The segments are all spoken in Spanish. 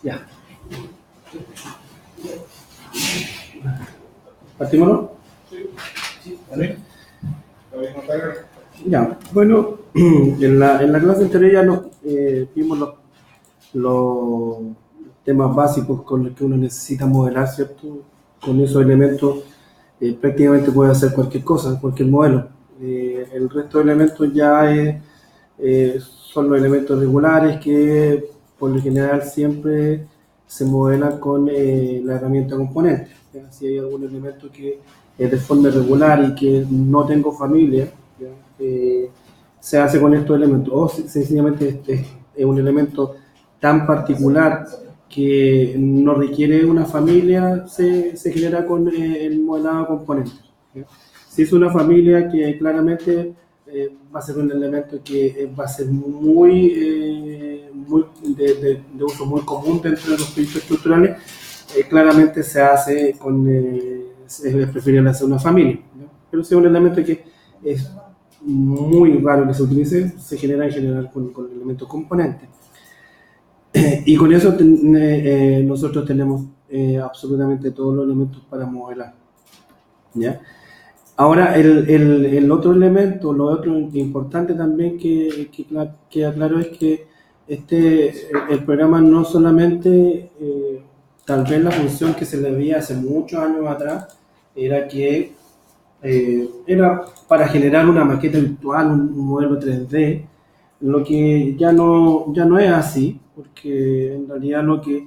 Ya. ¿Partimos? Sí. ¿Vale? Ya, bueno, en la clase anterior ya vimos los temas básicos con los que uno necesita modelar, ¿cierto? Con esos elementos prácticamente puede hacer cualquier cosa, cualquier modelo. El resto de elementos ya son los elementos regulares que por lo general siempre se modelan con la herramienta componente. ¿Ya? Si hay algún elemento que es de forma irregular y que no tengo familia, ¿ya? Se hace con estos elementos. O sencillamente es un elemento tan particular que no requiere una familia, se genera con el modelado componente. ¿Ya? Si es una familia que claramente va a ser un elemento que va a ser muy de uso muy común dentro de los proyectos estructurales, claramente se hace es preferible hacer una familia, ¿no? Pero si es un elemento que es muy raro que se utilice, se genera en general con elementos componentes. Y con eso nosotros tenemos absolutamente todos los elementos para modelar, ¿ya? Ahora, el otro elemento, lo otro importante también que queda claro es que el programa no solamente, tal vez la función que se le veía hace muchos años atrás, era que era para generar una maqueta virtual, un modelo 3D, lo que ya no es así, porque en realidad lo que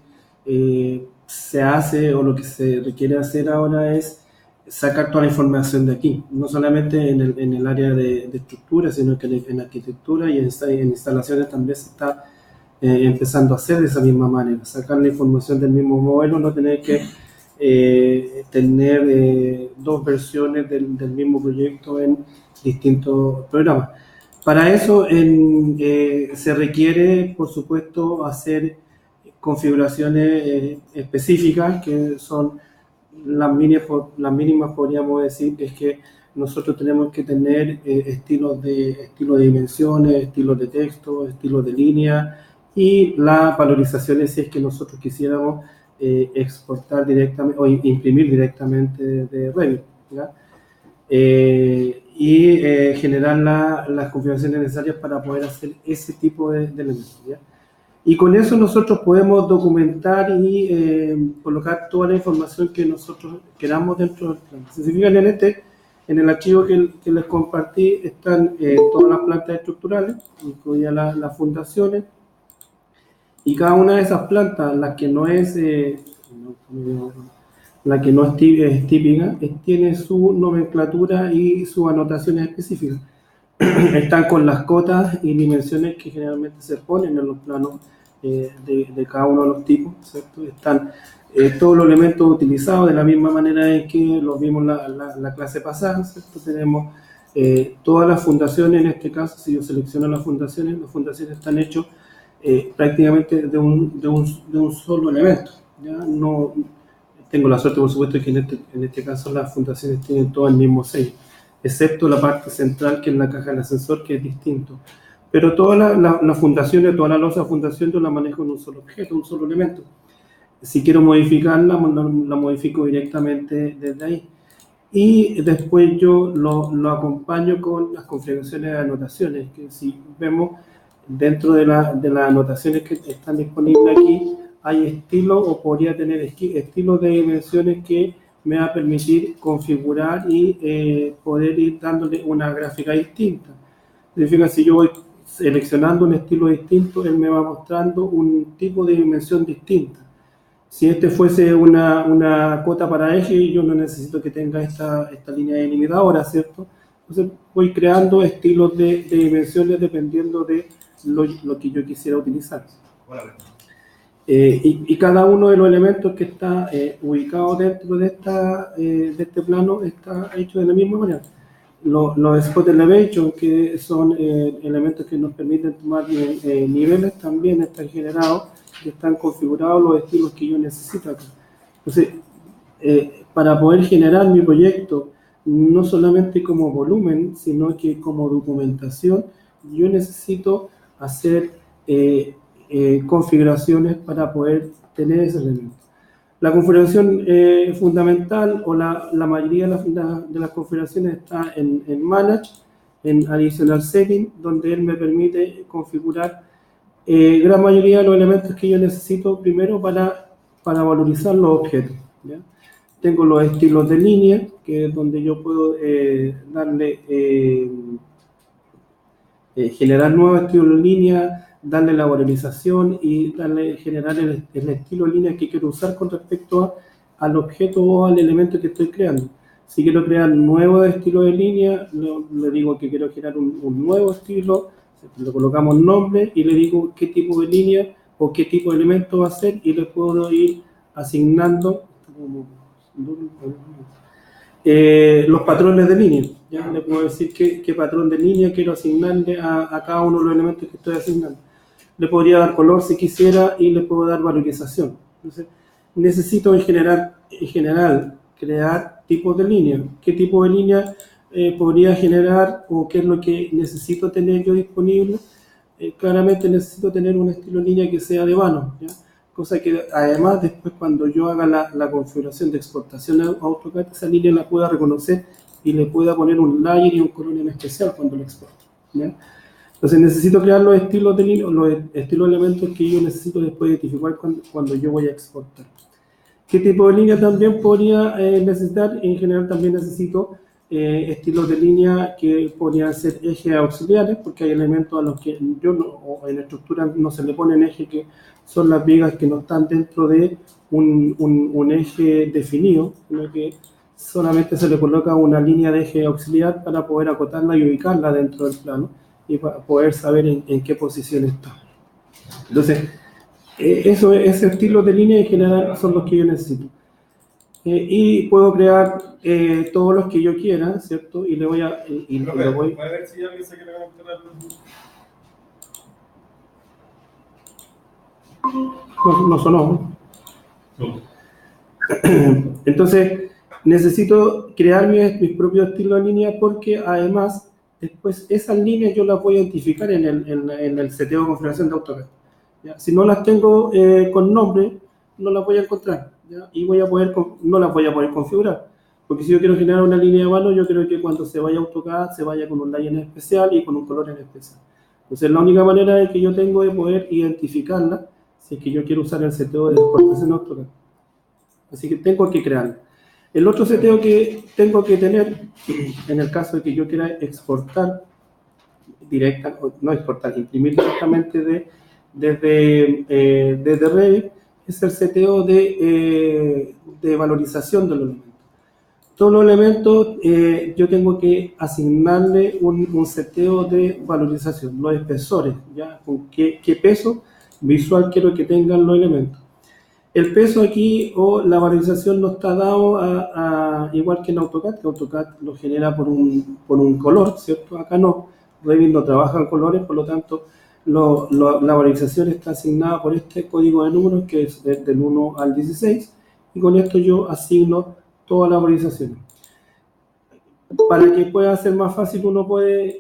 se hace o lo que se requiere hacer ahora es sacar toda la información de aquí, no solamente en el área de estructura, sino que en arquitectura y en instalaciones también se está empezando a hacer de esa misma manera, sacar la información del mismo modelo, no tener que tener dos versiones del mismo proyecto en distintos programas. Para eso se requiere, por supuesto, hacer configuraciones específicas que son las mínimas, podríamos decir, que es que nosotros tenemos que tener estilos de dimensiones, estilos de texto, estilos de línea y las valorizaciones si es que nosotros quisiéramos exportar directamente o imprimir directamente de Revit, ¿ya? Generar las configuraciones necesarias para poder hacer ese tipo de elementos, ¿ya? Y con eso nosotros podemos documentar y colocar toda la información que nosotros queramos dentro del plan. Si se fijan en el archivo que les compartí, están todas las plantas estructurales, incluidas las fundaciones, y cada una de esas plantas, la que no es típica, tiene su nomenclatura y sus anotaciones específicas. Están con las cotas y dimensiones que generalmente se ponen en los planos de cada uno de los tipos, ¿cierto? Están todos los elementos utilizados de la misma manera en que los vimos la clase pasada, ¿cierto? Tenemos todas las fundaciones, en este caso, si yo selecciono las fundaciones están hechas prácticamente de un solo elemento, ¿ya? No, tengo la suerte, por supuesto, que en este caso las fundaciones tienen todo el mismo sello, excepto la parte central, que es la caja del ascensor, que es distinto. Pero todas las fundaciones, toda la losa de fundación, yo la manejo en un solo objeto, un solo elemento. Si quiero modificarla, la modifico directamente desde ahí. Y después yo lo acompaño con las configuraciones de anotaciones, que si vemos dentro de las anotaciones que están disponibles aquí, hay estilos o podría tener estilos de dimensiones que me va a permitir configurar y poder ir dándole una gráfica distinta. Significa, si yo voy seleccionando un estilo distinto, él me va mostrando un tipo de dimensión distinta. Si este fuese una cota para eje, yo no necesito que tenga esta línea delimitadora, ¿cierto? Entonces voy creando estilos de dimensiones dependiendo de lo que yo quisiera utilizar. Y cada uno de los elementos que está ubicado dentro de este plano está hecho de la misma manera. Los spot elevation, que son elementos que nos permiten tomar niveles, también están generados y están configurados los estilos que yo necesito acá. Entonces, para poder generar mi proyecto no solamente como volumen, sino que como documentación, yo necesito hacer configuraciones para poder tener ese elemento. La configuración fundamental o la mayoría de las configuraciones está en Manage, en Additional Setting, donde él me permite configurar gran mayoría de los elementos que yo necesito primero para valorizar los objetos, ¿ya? Tengo los estilos de línea, que es donde yo puedo generar nuevos estilos de línea, darle la valorización y generar el estilo de línea que quiero usar con respecto al objeto o al elemento que estoy creando. Si quiero crear nuevos estilos de línea, le digo que quiero generar un nuevo estilo, le colocamos nombre y le digo qué tipo de línea o qué tipo de elemento va a ser y le puedo ir asignando los patrones de línea. ¿Ya? Le puedo decir qué patrón de línea quiero asignarle a cada uno de los elementos que estoy asignando. Le podría dar color si quisiera y le puedo dar valorización. Entonces, necesito en general crear tipos de línea. ¿Qué tipo de línea podría generar o qué es lo que necesito tener yo disponible? Claramente necesito tener un estilo de línea que sea de vano, ¿ya? Cosa que además después cuando yo haga la configuración de exportación a AutoCAD, esa línea la pueda reconocer y le pueda poner un layer y un color en especial cuando lo exporte, ¿ya? Entonces necesito crear los estilos de línea, los estilos de elementos que yo necesito después identificar cuando yo voy a exportar. ¿Qué tipo de línea también podría necesitar? En general también necesito estilos de línea que podrían ser ejes auxiliares, porque hay elementos a los que o en estructura no se le ponen ejes, que son las vigas que no están dentro de un eje definido, sino que solamente se le coloca una línea de eje auxiliar para poder acotarla y ubicarla dentro del plano y para poder saber en qué posición está. Entonces, ese estilo de línea en general son los que yo necesito. Y puedo crear todos los que yo quiera, ¿cierto? Y le voy a... ¿Puede ver si alguien se quiere conectar? No sonó. No. Entonces, necesito crear mis propios estilos de línea porque además, después esas líneas yo las voy a identificar en el seteo de configuración de AutoCAD, ¿ya? Si no las tengo con nombre, no las voy a encontrar, ¿ya? Y no las voy a poder configurar. Porque si yo quiero generar una línea de mano, yo creo que cuando se vaya a AutoCAD se vaya con un layer en especial y con un color en especial. Entonces, la única manera que yo tengo de poder identificarla si es que yo quiero usar el seteo de exportación de AutoCAD. Así que tengo que crearlo. El otro seteo que tengo que tener, en el caso de que yo quiera exportar imprimir directamente desde Revit, es el seteo de valorización de los elementos. Todos los elementos yo tengo que asignarle un seteo de valorización, los espesores, ¿ya? Con qué peso visual quiero que tengan los elementos. El peso aquí o la valorización no está dado igual que en AutoCAD, que AutoCAD lo genera por un color, ¿cierto? Acá no, Revit no trabaja en colores, por lo tanto la valorización está asignada por este código de números que es del 1 al 16 y con esto yo asigno todas las valorizaciones. Para que pueda ser más fácil uno puede...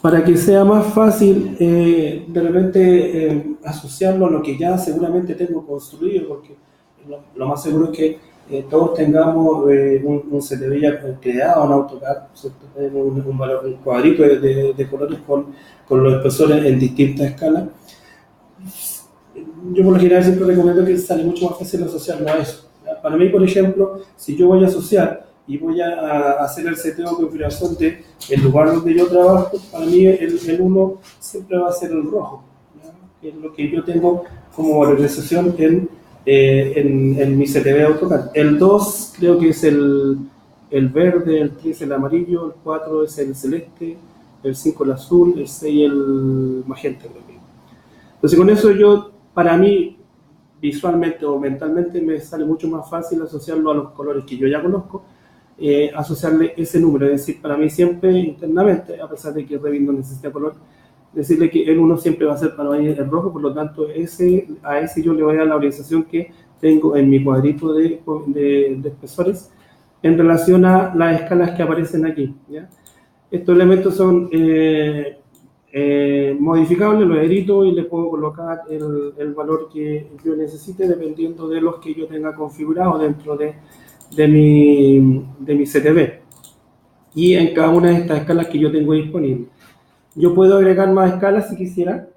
para que sea más fácil de repente asociarlo a lo que ya seguramente tengo construido, porque lo más seguro es que todos tengamos un CTV ya creado en AutoCAD, un cuadrito de colores con los espesores en distintas escalas. Yo por lo general siempre recomiendo que sale mucho más fácil asociarlo a eso. Para mí, por ejemplo, si yo voy a asociar y voy a hacer el seteo de configuración del lugar donde yo trabajo, para mí el 1 siempre va a ser el rojo, ¿ya? Que es lo que yo tengo como valorización en mi CTV AutoCAD. El 2 creo que es el verde, el 3 el amarillo, el 4 es el celeste, el 5 el azul, el 6 el magenta, creo que. Entonces con eso para mí, visualmente o mentalmente me sale mucho más fácil asociarlo a los colores que yo ya conozco, asociarle ese número, es decir, para mí siempre internamente, a pesar de que Revit no necesita color, decirle que el 1 siempre va a ser para mí el rojo, por lo tanto a ese yo le voy a dar la orientación que tengo en mi cuadrito de espesores en relación a las escalas que aparecen aquí, ¿ya? Estos elementos son modificables, los edito y le puedo colocar el valor que yo necesite dependiendo de los que yo tenga configurado dentro de mi CTB y en cada una de estas escalas que yo tengo disponible. Yo puedo agregar más escalas si quisiera,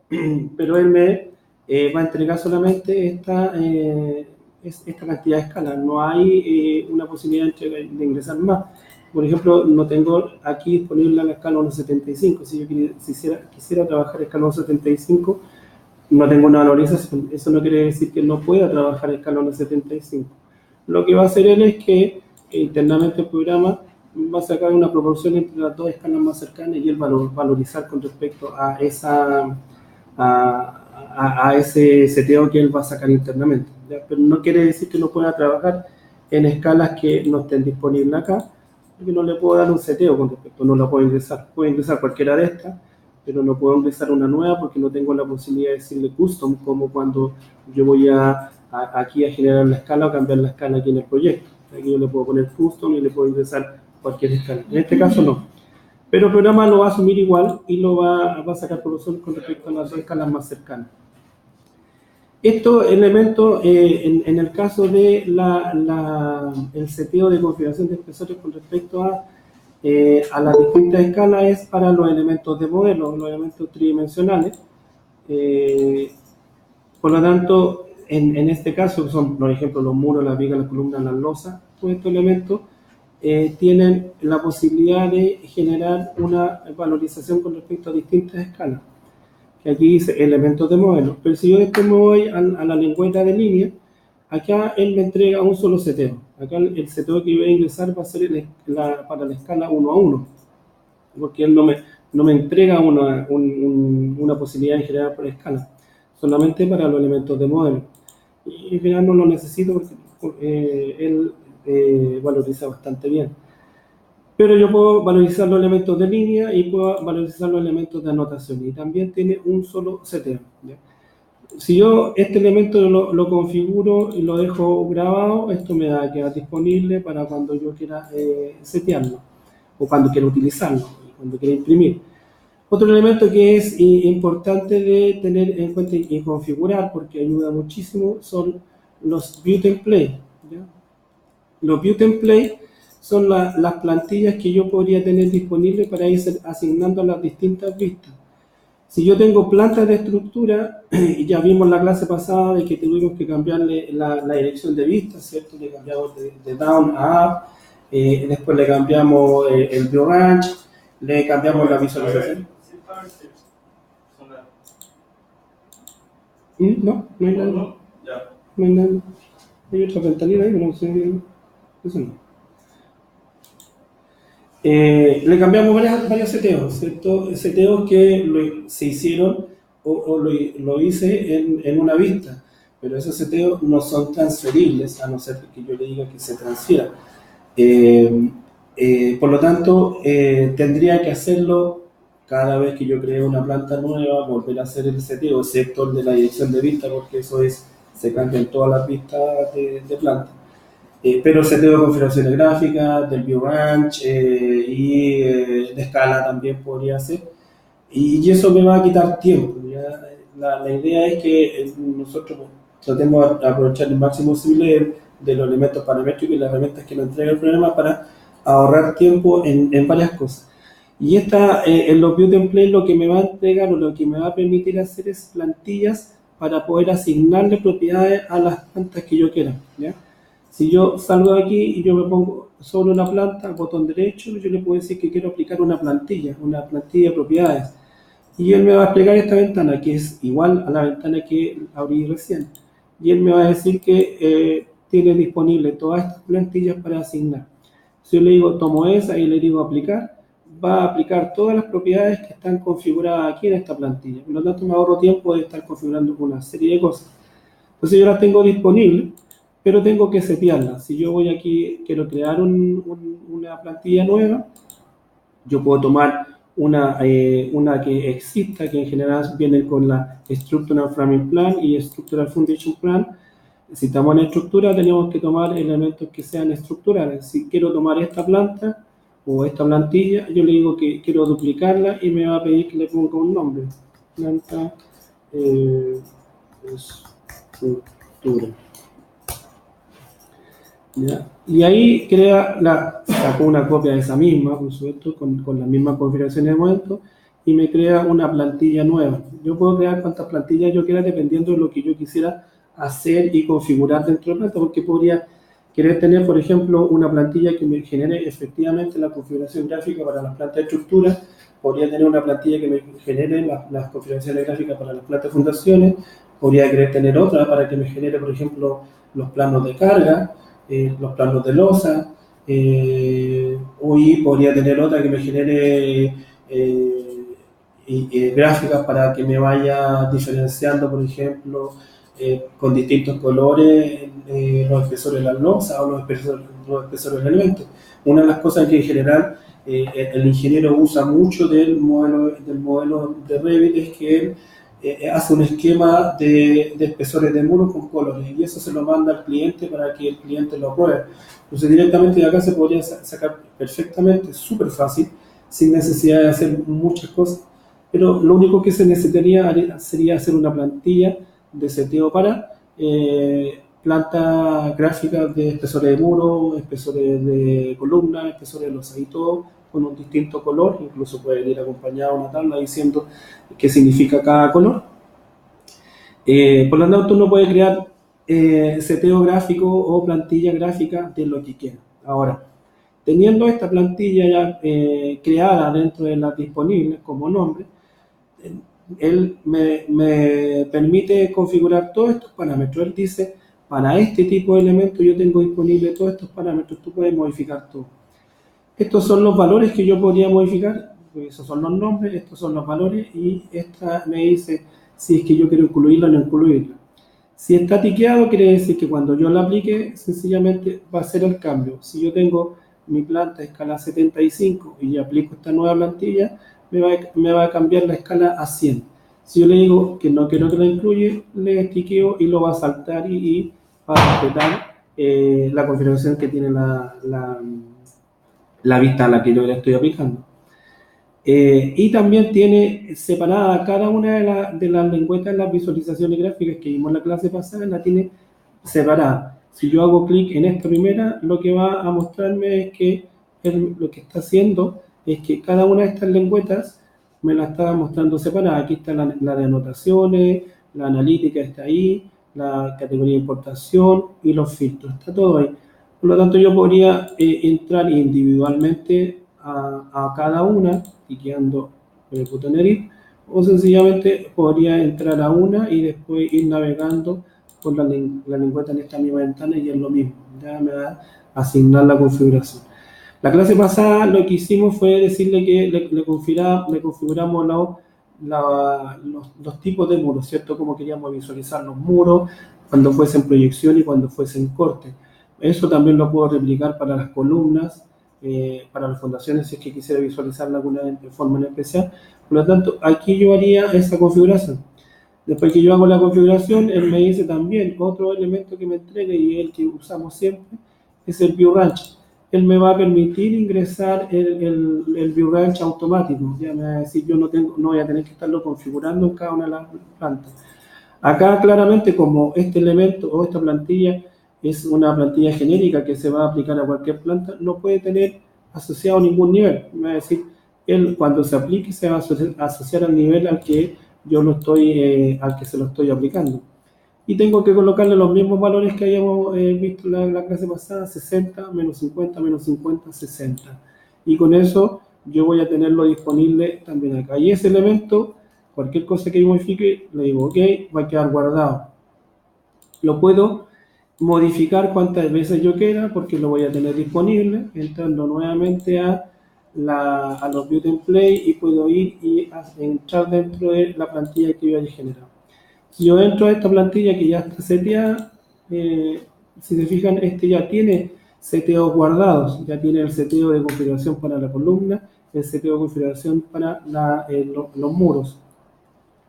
pero él me va a entregar solamente esta cantidad de escalas. No hay una posibilidad de ingresar más. Por ejemplo, no tengo aquí disponible la escala 1.75. Si yo quisiera trabajar escala 1.75, no tengo una valorización. Eso no quiere decir que no pueda trabajar escala 1.75. Lo que va a hacer él es que internamente el programa va a sacar una proporción entre las dos escalas más cercanas y él valorizar con respecto a ese seteo que él va a sacar internamente, ¿ya? Pero no quiere decir que no pueda trabajar en escalas que no estén disponibles acá, porque no le puedo dar un seteo con respecto, no la puedo ingresar cualquiera de estas, pero no puedo ingresar una nueva porque no tengo la posibilidad de decirle custom, como cuando yo voy aquí a generar la escala o cambiar la escala aquí en el proyecto. Aquí yo le puedo poner custom y le puedo ingresar cualquier escala. En este caso no. Pero el programa lo va a asumir igual y lo va a sacar por solución con respecto a las dos escalas más cercanas. Estos elementos, en el caso de el seteo de configuración de espesores con respecto a las distintas escalas, es para los elementos de modelo, los elementos tridimensionales. Por lo tanto, en este caso, son, por ejemplo, los muros, las vigas, las columnas, las losas, todos estos elementos tienen la posibilidad de generar una valorización con respecto a distintas escalas. Que aquí dice elementos de modelo. Pero si yo después me voy a la lengüeta de línea, acá él me entrega un solo seteo. Acá el seteo que yo voy a ingresar va a ser para la escala 1 a 1, porque él no me entrega una posibilidad de generar por escala, solamente para los elementos de modelo. Y al final no lo necesito porque él valoriza bastante bien. Pero yo puedo valorizar los elementos de línea y puedo valorizar los elementos de anotación. Y también tiene un solo seteo, ¿ya? Si yo este elemento lo configuro y lo dejo grabado, esto me va a quedar disponible para cuando yo quiera setearlo, o cuando quiera utilizarlo, cuando quiera imprimir. Otro elemento que es importante de tener en cuenta y configurar, porque ayuda muchísimo, son los view template, ¿ya? Los view template son las plantillas que yo podría tener disponibles para ir asignando las distintas vistas. Si yo tengo plantas de estructura, y ya vimos la clase pasada de que tuvimos que cambiarle la dirección de vista, ¿cierto? Le cambiamos de down a up, después le cambiamos el view range, le cambiamos la visualización. No hay nada. No hay nada. Hay otra ventanilla ahí, pero no sé. Eso no. Le cambiamos varios seteos, ¿cierto? Seteos que se hicieron o lo hice en una vista, pero esos seteos no son transferibles, a no ser que yo le diga que se transfieran. Por lo tanto, tendría que hacerlo cada vez que yo cree una planta nueva, volver a hacer el seteo, excepto el de la dirección de vista, porque eso se cambia en todas las vistas de planta. Pero el seteo de configuraciones gráficas, del view range y de escala también podría ser. Y eso me va a quitar tiempo, ¿ya? La idea es que nosotros tratemos de aprovechar el máximo posible de los elementos paramétricos y las herramientas que nos entrega el programa para ahorrar tiempo en varias cosas. Y en los view templates lo que me va a entregar o lo que me va a permitir hacer es plantillas para poder asignarle propiedades a las plantas que yo quiera, ¿ya? Si yo salgo de aquí y yo me pongo sobre una planta, botón derecho, yo le puedo decir que quiero aplicar una plantilla de propiedades. Y él me va a explicar esta ventana, que es igual a la ventana que abrí recién. Y él me va a decir que tiene disponible todas estas plantillas para asignar. Si yo le digo tomo esa y le digo aplicar, va a aplicar todas las propiedades que están configuradas aquí en esta plantilla. Por lo tanto, me ahorro tiempo de estar configurando una serie de cosas. Entonces yo las tengo disponibles, pero tengo que setearlas. Si yo voy aquí, quiero crear una plantilla nueva, yo puedo tomar una que exista, que en general viene con la Structural Framing Plan y Structural Foundation Plan, Si estamos en estructura, tenemos que tomar elementos que sean estructurales. Si quiero tomar esta planta o esta plantilla, yo le digo que quiero duplicarla y me va a pedir que le ponga un nombre. Planta estructura. ¿Ya? Y ahí sacó una copia de esa misma, por supuesto, con las mismas configuraciones de momento, y me crea una plantilla nueva. Yo puedo crear cuantas plantillas yo quiera dependiendo de lo que yo quisiera hacer y configurar dentro de planta, porque podría querer tener, por ejemplo, una plantilla que me genere efectivamente la configuración gráfica para las plantas de estructura, podría tener una plantilla que me genere las configuraciones gráficas para las plantas de fundaciones, podría querer tener otra para que me genere, por ejemplo, los planos de carga, los planos de losa, hoy podría tener otra que me genere gráficas para que me vaya diferenciando, por ejemplo, con distintos colores los espesores de las losas o los espesores de elementos. Una de las cosas que en general el ingeniero usa mucho del modelo de Revit es que él hace un esquema de espesores de muros con colores y eso se lo manda al cliente para que el cliente lo apruebe. Entonces directamente de acá se podría sacar perfectamente, súper fácil, sin necesidad de hacer muchas cosas, pero lo único que se necesitaría sería hacer una plantilla de seteo para plantas gráficas de espesores de muro, espesores de columna, espesores de losa y todo con un distinto color, incluso puede ir acompañado una tabla diciendo qué significa cada color. Por lo tanto, uno puede crear seteo gráfico o plantilla gráfica de lo que quiera. Ahora, teniendo esta plantilla ya creada dentro de las disponibles como nombre, él me permite configurar todos estos parámetros. Él dice, para este tipo de elementos yo tengo disponible todos estos parámetros, tú puedes modificar todo. Estos son los valores que yo podría modificar, esos son los nombres, estos son los valores y esta me dice si es que yo quiero incluirlo o no incluirlo. Si está tiqueado quiere decir que cuando yo la aplique sencillamente va a ser el cambio. Si yo tengo mi planta a escala 75 y aplico esta nueva plantilla, me va a cambiar la escala a 100. Si yo le digo que no quiero que la incluya, le tiqueo y lo va a saltar y va a respetar la configuración que tiene la vista a la que yo le estoy aplicando. Y también tiene separada cada una de las lengüetas, las visualizaciones gráficas que vimos en la clase pasada, la tiene separada. Si yo hago clic en esta primera, lo que va a mostrarme es que lo que está haciendo es que cada una de estas lengüetas me la está mostrando separada. Aquí está la de anotaciones, la analítica está ahí, la categoría de importación y los filtros, está todo ahí. Por lo tanto, yo podría entrar individualmente a cada una, cliqueando con el botón Edit, o sencillamente podría entrar a una y después ir navegando con la lengüeta en esta misma ventana y es lo mismo, ya me va a asignar la configuración. La clase pasada lo que hicimos fue decirle que le configuramos los tipos de muros, ¿cierto? Cómo queríamos visualizar los muros, cuando fuesen proyección y cuando fuesen corte. Eso también lo puedo replicar para las columnas, para las fundaciones, si es que quisiera visualizarla de forma en especial. Por lo tanto, aquí yo haría esa configuración. Después que yo hago la configuración, él me dice también otro elemento que me entrega y el que usamos siempre es el View Ranch. Él me va a permitir ingresar el View Ranch automático. Ya me va a decir, yo no voy a tener que estarlo configurando en cada una de las plantas. Acá claramente como este elemento o esta plantilla es una plantilla genérica que se va a aplicar a cualquier planta, no puede tener asociado ningún nivel. Me va a decir, él cuando se aplique se va a asociar al nivel al que al que se lo estoy aplicando. Y tengo que colocarle los mismos valores que habíamos visto en la clase pasada, 60, menos 50, menos 50, 60. Y con eso yo voy a tenerlo disponible también acá. Y ese elemento, cualquier cosa que yo modifique, le digo OK, va a quedar guardado. Lo puedo modificar cuantas veces yo quiera porque lo voy a tener disponible, entrando nuevamente a los View Template y puedo ir y entrar dentro de la plantilla que yo haya generado. Si yo entro a esta plantilla que ya está seteada, si se fijan, este ya tiene seteos guardados, ya tiene el seteo de configuración para la columna, el seteo de configuración para los muros.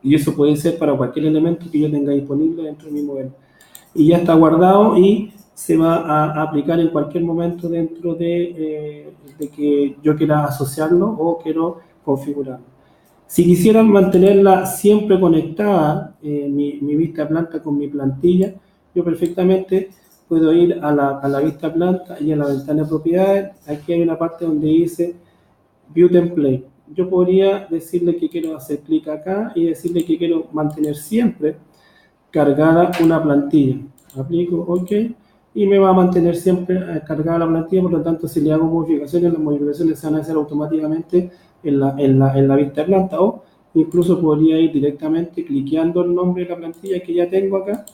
Y eso puede ser para cualquier elemento que yo tenga disponible dentro de mi modelo. y ya está guardado y se va a aplicar en cualquier momento dentro de que yo quiera asociarlo o quiero configurarlo. Si quisieran mantenerla siempre conectada, mi vista planta con mi plantilla, yo perfectamente puedo ir a la vista planta y a la ventana de propiedades. Aquí hay una parte donde dice View Template. Yo podría decirle que quiero hacer clic acá y decirle que quiero mantener siempre cargada una plantilla. Aplico OK y me va a mantener siempre cargada la plantilla. Por lo tanto, si le hago modificaciones, las modificaciones se van a hacer automáticamente en la vista de planta, o incluso podría ir directamente cliqueando el nombre de la plantilla que ya tengo acá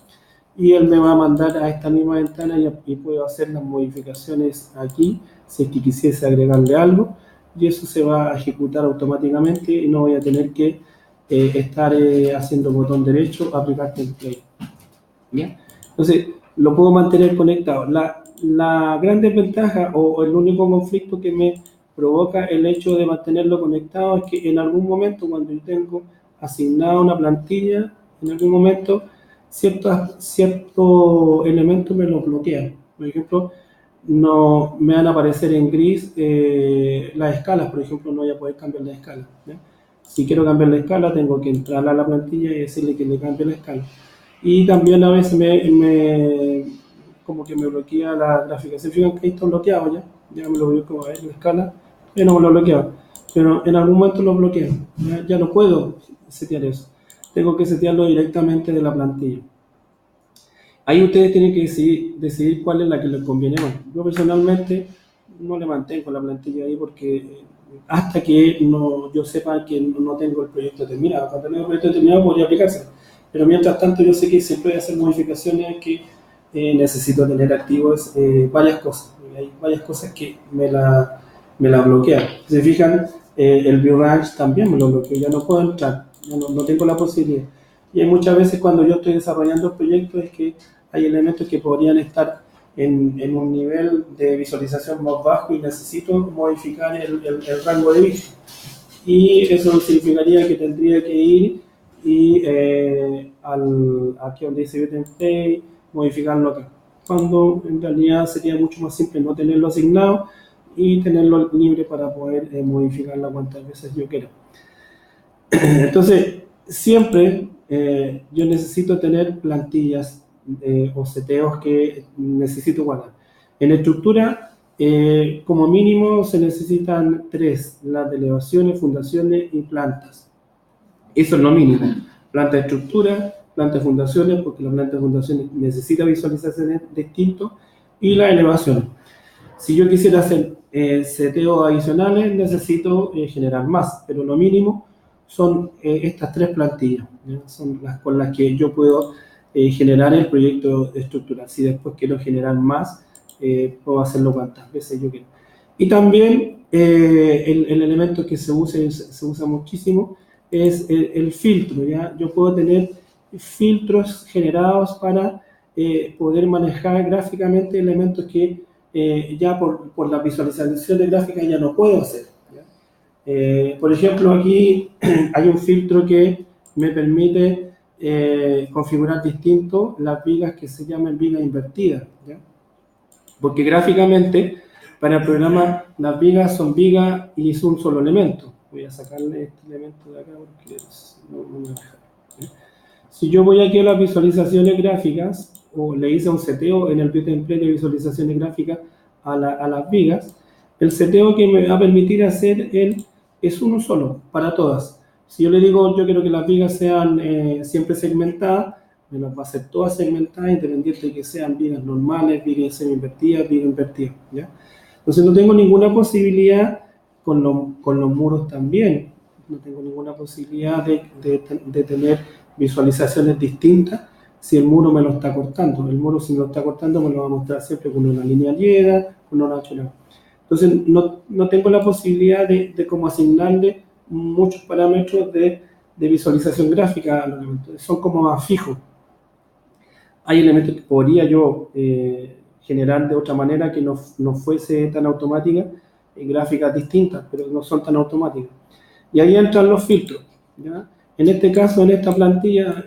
y él me va a mandar a esta misma ventana y puedo hacer las modificaciones aquí si es que quisiese agregarle algo, y eso se va a ejecutar automáticamente y no voy a tener que estar haciendo botón derecho, aplicar template. ¿Ya? Entonces, lo puedo mantener conectado. La gran desventaja o el único conflicto que me provoca el hecho de mantenerlo conectado es que en algún momento, cuando yo tengo asignada una plantilla, en algún momento ciertos elementos me los bloquean. Por ejemplo, no me van a aparecer en gris las escalas, por ejemplo, no voy a poder cambiar la escala. ¿Ya? Si quiero cambiar la escala, tengo que entrar a la plantilla y decirle que le cambie la escala. Y también a veces como que me bloquea la gráfica. Se fijan que esto es bloqueado ya me lo bloqueo a ver la escala, ya no me lo bloqueaba, pero en algún momento lo bloqueo, ya no puedo setear eso, tengo que setearlo directamente de la plantilla. Ahí ustedes tienen que decidir cuál es la que les conviene más. Yo personalmente no le mantengo la plantilla ahí porque hasta que yo sepa que no tengo el proyecto terminado. Cuando tengo el proyecto terminado podría aplicárselo. Pero mientras tanto yo sé que siempre voy a hacer modificaciones que necesito tener activos varias cosas. Hay varias cosas que me la bloquean. Si se fijan, el View Range también me lo bloqueó. Ya no puedo entrar, no tengo la posibilidad. Y hay muchas veces cuando yo estoy desarrollando el proyecto es que hay elementos que podrían estar en un nivel de visualización más bajo y necesito modificar el rango de vista. Y eso significaría que tendría que ir y aquí donde dice View Template, modificarlo acá. Cuando en realidad sería mucho más simple no tenerlo asignado y tenerlo libre para poder modificarla cuantas veces yo quiera. Entonces, siempre yo necesito tener plantillas o seteos que necesito guardar. En estructura, como mínimo se necesitan 3, las de elevaciones, fundaciones y plantas. Eso es lo mínimo. Planta de estructura, planta de fundaciones, porque la planta de fundaciones necesita visualizaciones distintas, y la elevación. Si yo quisiera hacer seteos adicionales, necesito generar más, pero lo mínimo son estas 3 plantillas, ¿ya? Son las con las que yo puedo generar el proyecto estructural. Si después quiero generar más, puedo hacerlo cuantas veces yo quiera. Y también el elemento que se usa muchísimo es el filtro, ¿ya? Yo puedo tener filtros generados para poder manejar gráficamente elementos que ya por la visualización de gráfica ya no puedo hacer. Por ejemplo, aquí hay un filtro que me permite configurar distinto las vigas que se llaman vigas invertidas, ¿ya? Porque gráficamente para el programa las vigas son vigas y es un solo elemento. Voy a sacarle este elemento de acá porque no me deja. Si yo voy aquí a las visualizaciones gráficas, o le hice un seteo en el View Template de visualizaciones gráficas a las vigas, el seteo que me va a permitir hacer es uno solo, para todas. Si yo le digo, yo quiero que las vigas sean siempre segmentadas, me las va a hacer todas segmentadas, independiente de que sean vigas normales, vigas semi-invertidas, vigas invertidas, ¿ya? Entonces no tengo ninguna posibilidad con los muros también. No tengo ninguna posibilidad de tener visualizaciones distintas si el muro me lo está cortando. El muro, si me lo está cortando, me lo va a mostrar siempre con una línea liera, con una ancha. Entonces no tengo la posibilidad de cómo asignarle muchos parámetros de visualización gráfica a los elementos. Son como más fijos. Hay elementos que podría yo generar de otra manera que no fuese tan automática, gráficas distintas, pero no son tan automáticas. Y ahí entran los filtros, ¿ya? En este caso, en esta plantilla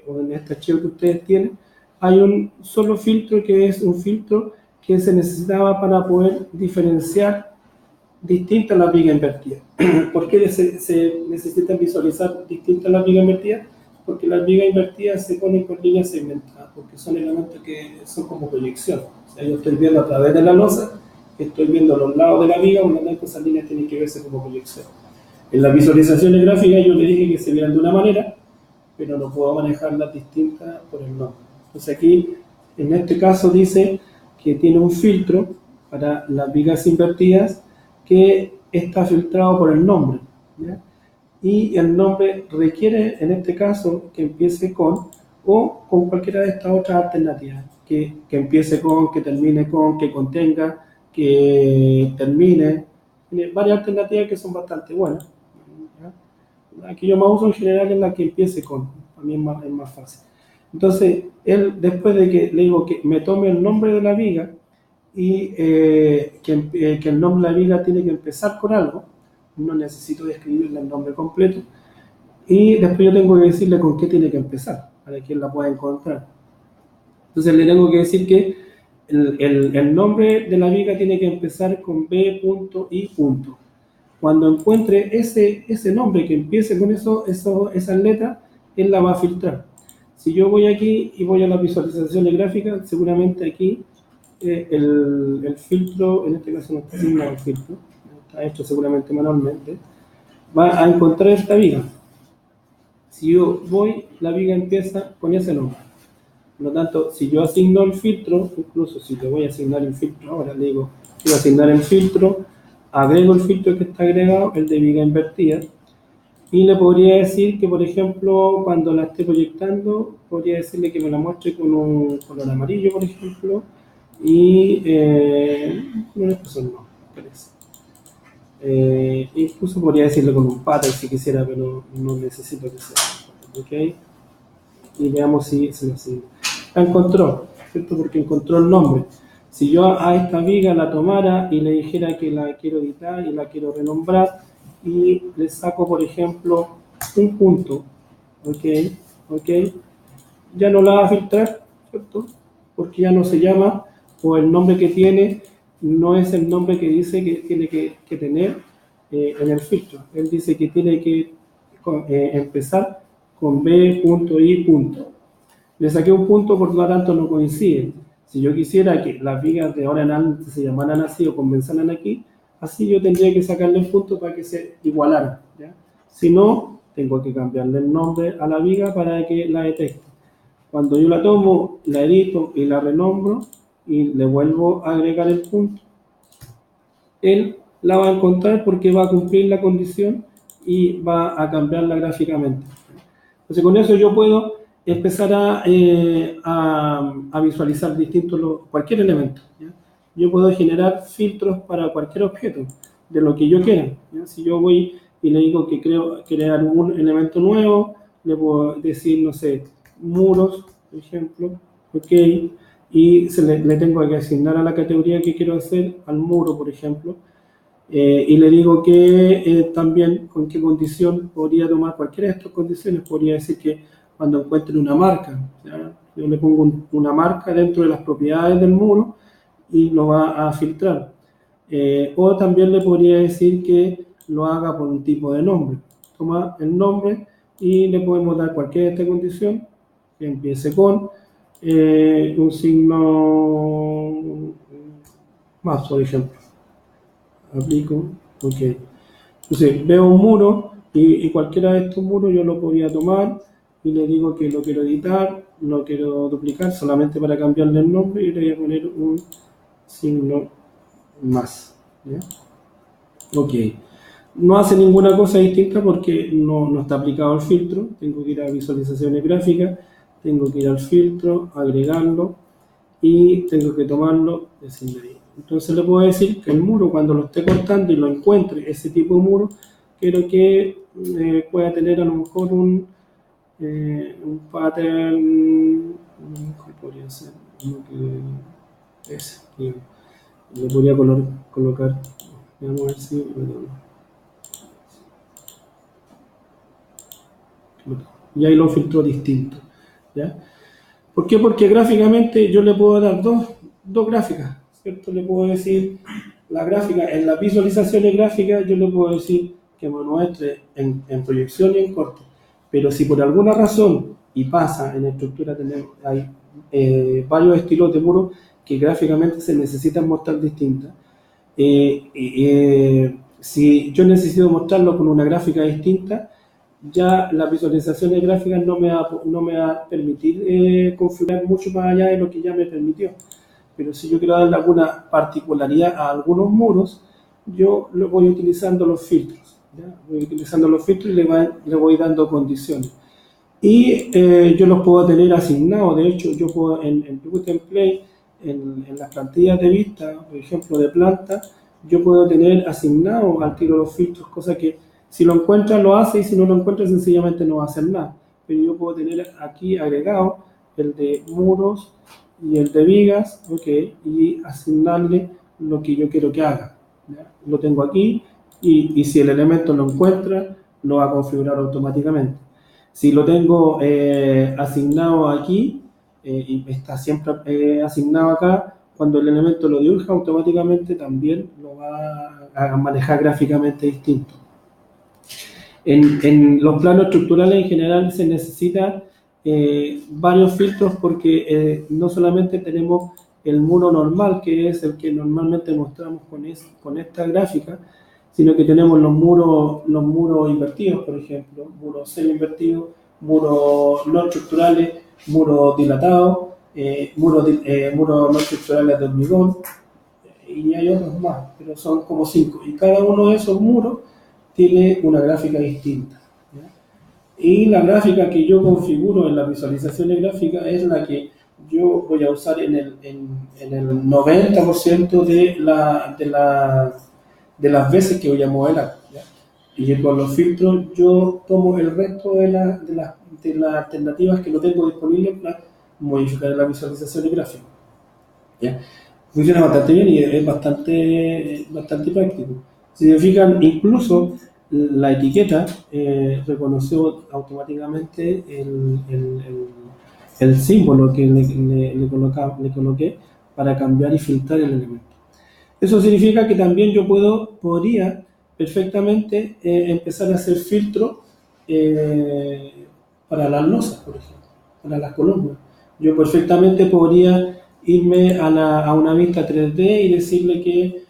o en este archivo que ustedes tienen, hay un solo filtro que es un filtro que se necesitaba para poder diferenciar distintas las vigas invertidas. ¿Por qué se necesita visualizar distintas las vigas invertidas? Porque las vigas invertidas se ponen con líneas segmentadas, porque son elementos que son como proyección. O sea, yo estoy viendo a través de la losa, estoy viendo los lados de la viga, por lo tanto esas líneas tienen que verse como proyección. En las visualizaciones gráficas yo le dije que se vean de una manera, pero no puedo manejarlas distintas por el nombre. Entonces aquí, en este caso dice que tiene un filtro para las vigas invertidas que está filtrado por el nombre, ¿ya? Y el nombre requiere, en este caso, que empiece con o con cualquiera de estas otras alternativas, que empiece con, que termine con, que contenga, que termine. Tiene varias alternativas que son bastante buenas, ¿ya? La que yo más uso en general es la que empiece con, a mí es más fácil. Entonces, él, después de que le digo que me tome el nombre de la viga y que el nombre de la viga tiene que empezar con algo, no necesito describirle el nombre completo, y después yo tengo que decirle con qué tiene que empezar, para que él la pueda encontrar. Entonces le tengo que decir que el nombre de la viga tiene que empezar con B.I. Cuando encuentre ese nombre que empiece con esas letras, él la va a filtrar. Si yo voy aquí y voy a las visualizaciones gráficas, seguramente aquí el filtro, en este caso no está asignado el filtro, está hecho seguramente manualmente, va a encontrar esta viga. Si yo voy, la viga empieza con ese nombre. Por lo tanto, si yo asigno el filtro, incluso si le voy a asignar el filtro ahora, le digo, quiero asignar el filtro, agrego el filtro que está agregado, el de viga invertida, y le podría decir que, por ejemplo, cuando la esté proyectando, podría decirle que me la muestre con un color amarillo, por ejemplo, y no, estos no, parece. Incluso podría decirle con un pattern si quisiera, pero no necesito que sea. ¿Ok? Y veamos si se lo sigue. La encontró, ¿cierto? Porque encontró el nombre. Si yo a esta viga la tomara y le dijera que la quiero editar y la quiero renombrar y le saco, por ejemplo, un punto, ¿ok? Ya no la va a filtrar, ¿cierto? Porque ya no se llama, o el nombre que tiene no es el nombre que dice que tiene que tener en el filtro. Él dice que tiene que empezar con B.I. Le saqué un punto, por lo tanto no coincide. Si yo quisiera que las vigas de ahora en adelante se llamaran así o comenzaran aquí, así yo tendría que sacarle el punto para que se igualaran, ¿ya? Si no, tengo que cambiarle el nombre a la viga para que la detecte. Cuando yo la tomo, la edito y la renombro y le vuelvo a agregar el punto, él la va a encontrar porque va a cumplir la condición y va a cambiarla gráficamente. Entonces con eso yo puedo empezar a visualizar cualquier elemento, ¿ya? Yo puedo generar filtros para cualquier objeto, de lo que yo quiera, ¿ya? Si yo voy y le digo que creo crear un elemento nuevo, le puedo decir, no sé, muros, por ejemplo, ok, y le tengo que asignar a la categoría que quiero hacer, al muro, por ejemplo, y le digo que también con qué condición podría tomar cualquiera de estas condiciones. Podría decir que cuando encuentre una marca, ¿ya? Yo le pongo una marca dentro de las propiedades del muro y lo va a filtrar. O también le podría decir que lo haga por un tipo de nombre. Toma el nombre y le podemos dar cualquiera de estas condiciones, que empiece con un signo más, por ejemplo. Aplico, ok. Entonces veo un muro y cualquiera de estos muros yo lo podría tomar y le digo que lo quiero editar, lo quiero duplicar solamente para cambiarle el nombre y le voy a poner un signo más, ¿ya? Ok. No hace ninguna cosa distinta porque no está aplicado el filtro. Tengo que ir a visualizaciones gráficas, tengo que ir al filtro, agregarlo y tengo que tomarlo, decirle ahí. Entonces le puedo decir que el muro, cuando lo esté cortando y lo encuentre, ese tipo de muro, quiero que pueda tener a lo mejor un pattern, ¿cuál podría ser? Ese, que le podría colocar, vamos a ver si, y ahí lo filtro distinto, ¿ya? ¿Por qué? Porque gráficamente yo le puedo dar dos gráficas, ¿cierto? Le puedo decir la gráfica, en las visualizaciones gráficas yo le puedo decir que me muestre en proyección y en corte. Pero si por alguna razón, y pasa en estructura, hay varios estilos de muros que gráficamente se necesitan mostrar distintas. Si yo necesito mostrarlo con una gráfica distinta, ya las visualizaciones gráficas no me va a permitir configurar mucho más allá de lo que ya me permitió. Pero si yo quiero darle alguna particularidad a algunos muros, yo lo voy utilizando los filtros. ¿Ya? Voy utilizando los filtros y le voy dando condiciones. Y yo los puedo tener asignados. De hecho, yo puedo en Plug and Play, en las plantillas de vista, por ejemplo, de planta, yo puedo tener asignados al tiro los filtros, cosa que si lo encuentra lo hace y si no lo encuentra sencillamente no va a hacer nada. Pero yo puedo tener aquí agregado el de muros y el de vigas, ok, y asignarle lo que yo quiero que haga. ¿Ya? Lo tengo aquí y si el elemento lo encuentra, lo va a configurar automáticamente. Si lo tengo asignado aquí y está siempre asignado acá, cuando el elemento lo dibuja automáticamente también lo va a manejar gráficamente distinto. En los planos estructurales en general se necesita varios filtros porque no solamente tenemos el muro normal, que es el que normalmente mostramos con esta gráfica, sino que tenemos los muros invertidos, por ejemplo, muros semi-invertidos, muros no estructurales, muros dilatados, muros no estructurales de hormigón, y hay otros más, pero son como 5. Y cada uno de esos muros tiene una gráfica distinta. ¿Ya? Y la gráfica que yo configuro en las visualizaciones gráficas es la que yo voy a usar en el 90% de las veces que voy a modelar. ¿Ya? Y con los filtros yo tomo el resto de las alternativas que no tengo disponibles para modificar las visualizaciones gráficas. ¿Ya? Funciona bastante bien y es bastante práctico. Si se fijan, incluso la etiqueta reconoció automáticamente el símbolo que le coloqué para cambiar y filtrar el elemento. Eso significa que también yo podría perfectamente empezar a hacer filtros para las losas, por ejemplo, para las columnas. Yo perfectamente podría irme a una vista 3D y decirle que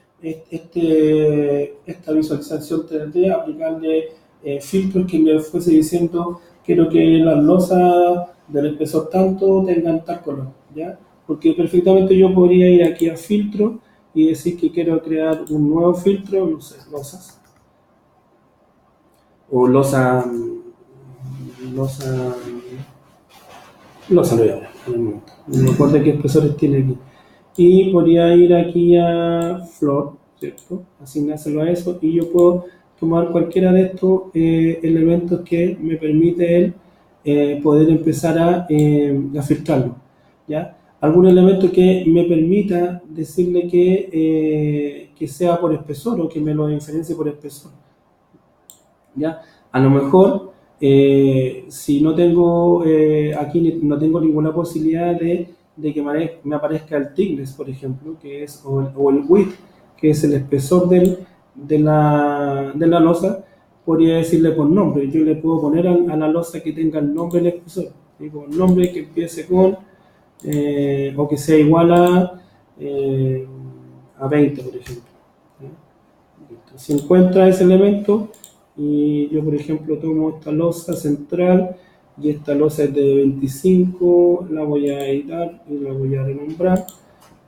esta visualización 3D, aplicarle filtros que me fuese diciendo quiero que las losas del espesor tanto tengan tal color, ¿ya? Porque perfectamente yo podría ir aquí a filtro y decir que quiero crear un nuevo filtro, no sé, losas, o losa no voy a ver, no me acuerdo qué espesores tiene aquí. Y podría ir aquí a Flor, ¿cierto? Asignárselo a eso y yo puedo tomar cualquiera de estos elementos que me permite él poder empezar a filtrarlo, ¿ya? Algún elemento que me permita decirle que sea por espesor o que me lo diferencie por espesor, ¿ya? A lo mejor, si no tengo, aquí no tengo ninguna posibilidad de que me aparezca el thickness, por ejemplo, que es, o el width, que es el espesor de la losa, podría decirle por nombre. Yo le puedo poner a la losa que tenga el nombre del espesor. Digo, un nombre que empiece con, o que sea igual a 20, por ejemplo. ¿Ya? Si encuentra ese elemento, y yo por ejemplo tomo esta losa central y esta losa es de 25, la voy a editar y la voy a renombrar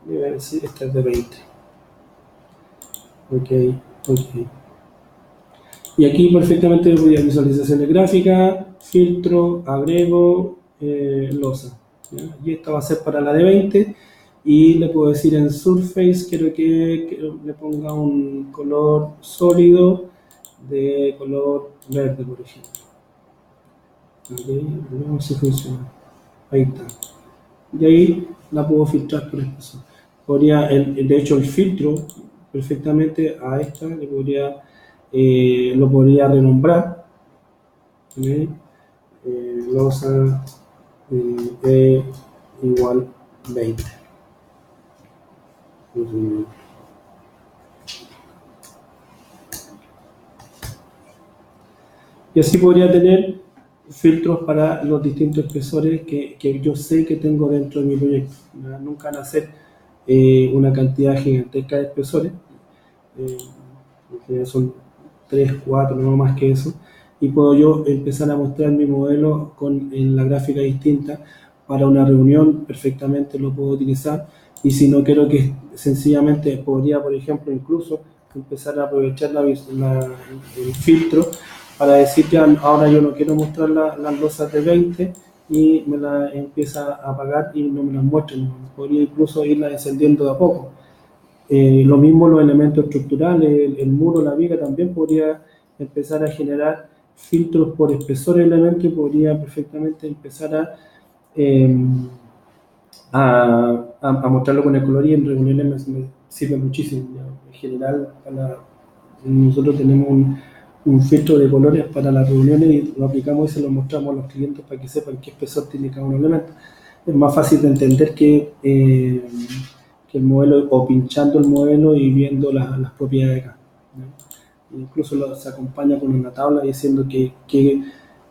y voy a decir esta es de 20. Ok. Y aquí perfectamente voy a visualizaciones gráficas, filtro, agrego, losa, ¿ya? Y esta va a ser para la de 20 y le puedo decir en Surface quiero que le ponga un color sólido de color verde, por ejemplo. Ok, veamos si funciona. Ahí está. Y ahí la puedo filtrar por espesor. De hecho, el filtro perfectamente a esta lo podría renombrar. ¿Okay? Losa igual 20. Y así podría tener filtros para los distintos espesores que yo sé que tengo dentro de mi proyecto. Nunca van a ser una cantidad gigantesca de espesores, son 3, 4, no más que eso, y puedo yo empezar a mostrar mi modelo en la gráfica distinta. Para una reunión perfectamente lo puedo utilizar, y si no quiero, que sencillamente podría, por ejemplo, incluso empezar a aprovechar el filtro para decir, ya ahora yo no quiero mostrar las losas de 20 y me las empieza a apagar y no me las muestren. Podría incluso irlas encendiendo de a poco. Lo mismo los elementos estructurales, el muro, la viga, también podría empezar a generar filtros por espesor de elemento, y podría perfectamente empezar a mostrarlo con el color, y en reuniones me sirve muchísimo. En general, nosotros tenemos un filtro de colores para las reuniones y lo aplicamos y se lo mostramos a los clientes para que sepan qué espesor tiene cada uno de los elementos. Es más fácil de entender que el modelo, o pinchando el modelo y viendo las propiedades acá, ¿no? Incluso se acompaña con una tabla diciendo que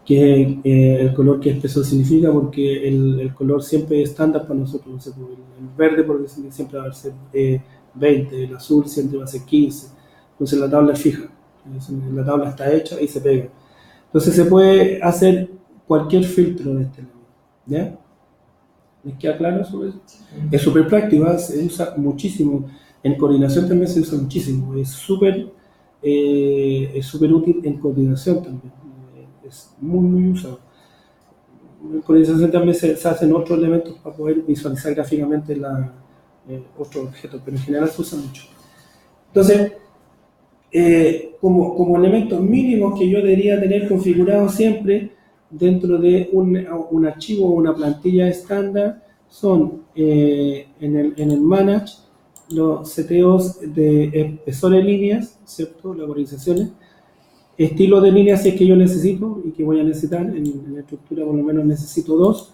el color, qué espesor significa, porque el color siempre es estándar para nosotros. No sé, el verde porque siempre va a ser 20, el azul siempre va a ser 15. Entonces la tabla es fija, la tabla está hecha y se pega. Entonces se puede hacer cualquier filtro de este elemento, ¿ya? ¿Les queda claro sobre eso? Es súper práctico, se usa muchísimo. En coordinación también se usa muchísimo. Es súper útil en coordinación también. Es muy usado. En coordinación también se hacen otros elementos para poder visualizar gráficamente otros objetos, pero en general se usa mucho. Entonces, como elementos mínimos que yo debería tener configurados siempre dentro de un archivo o una plantilla estándar, son en el Manage los seteos de espesor de líneas, ¿cierto? Las organizaciones, estilo de líneas si es que yo necesito y que voy a necesitar. En la estructura por lo menos necesito 2,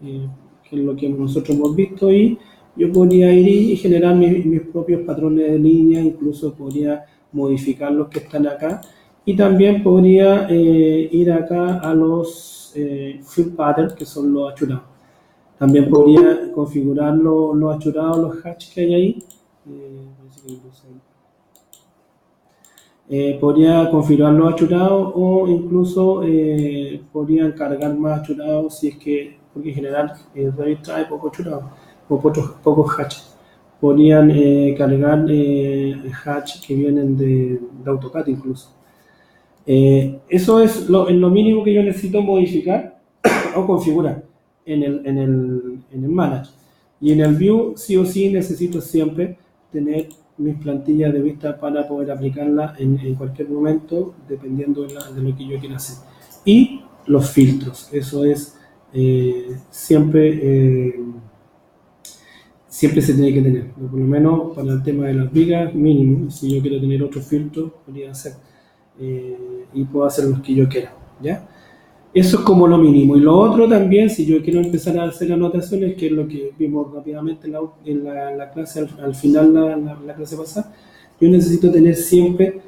que es lo que nosotros hemos visto, y yo podría ir y generar mis propios patrones de línea. Incluso podría modificar los que están acá, y también podría ir acá a los fill patterns, que son los achurados. También podría configurar los achurados, los hatch que hay ahí. Podría configurar los achurados, o incluso podrían cargar más achurados si es que, porque en general Revit trae poco achurado o pocos hatch. Podrían cargar hatch que vienen de AutoCAD incluso. Eso es lo mínimo que yo necesito modificar o configurar en el Manage. Y en el View, sí o sí, necesito siempre tener mis plantillas de vista para poder aplicarla en cualquier momento, dependiendo de lo que yo quiera hacer. Y los filtros, eso es siempre se tiene que tener, por lo menos para el tema de las vigas, mínimo. Si yo quiero tener otro filtro, podría hacer, y puedo hacer los que yo quiera, ¿ya? Eso es como lo mínimo. Y lo otro también, si yo quiero empezar a hacer anotaciones, que es lo que vimos rápidamente en la clase, al final la clase pasada, yo necesito tener siempre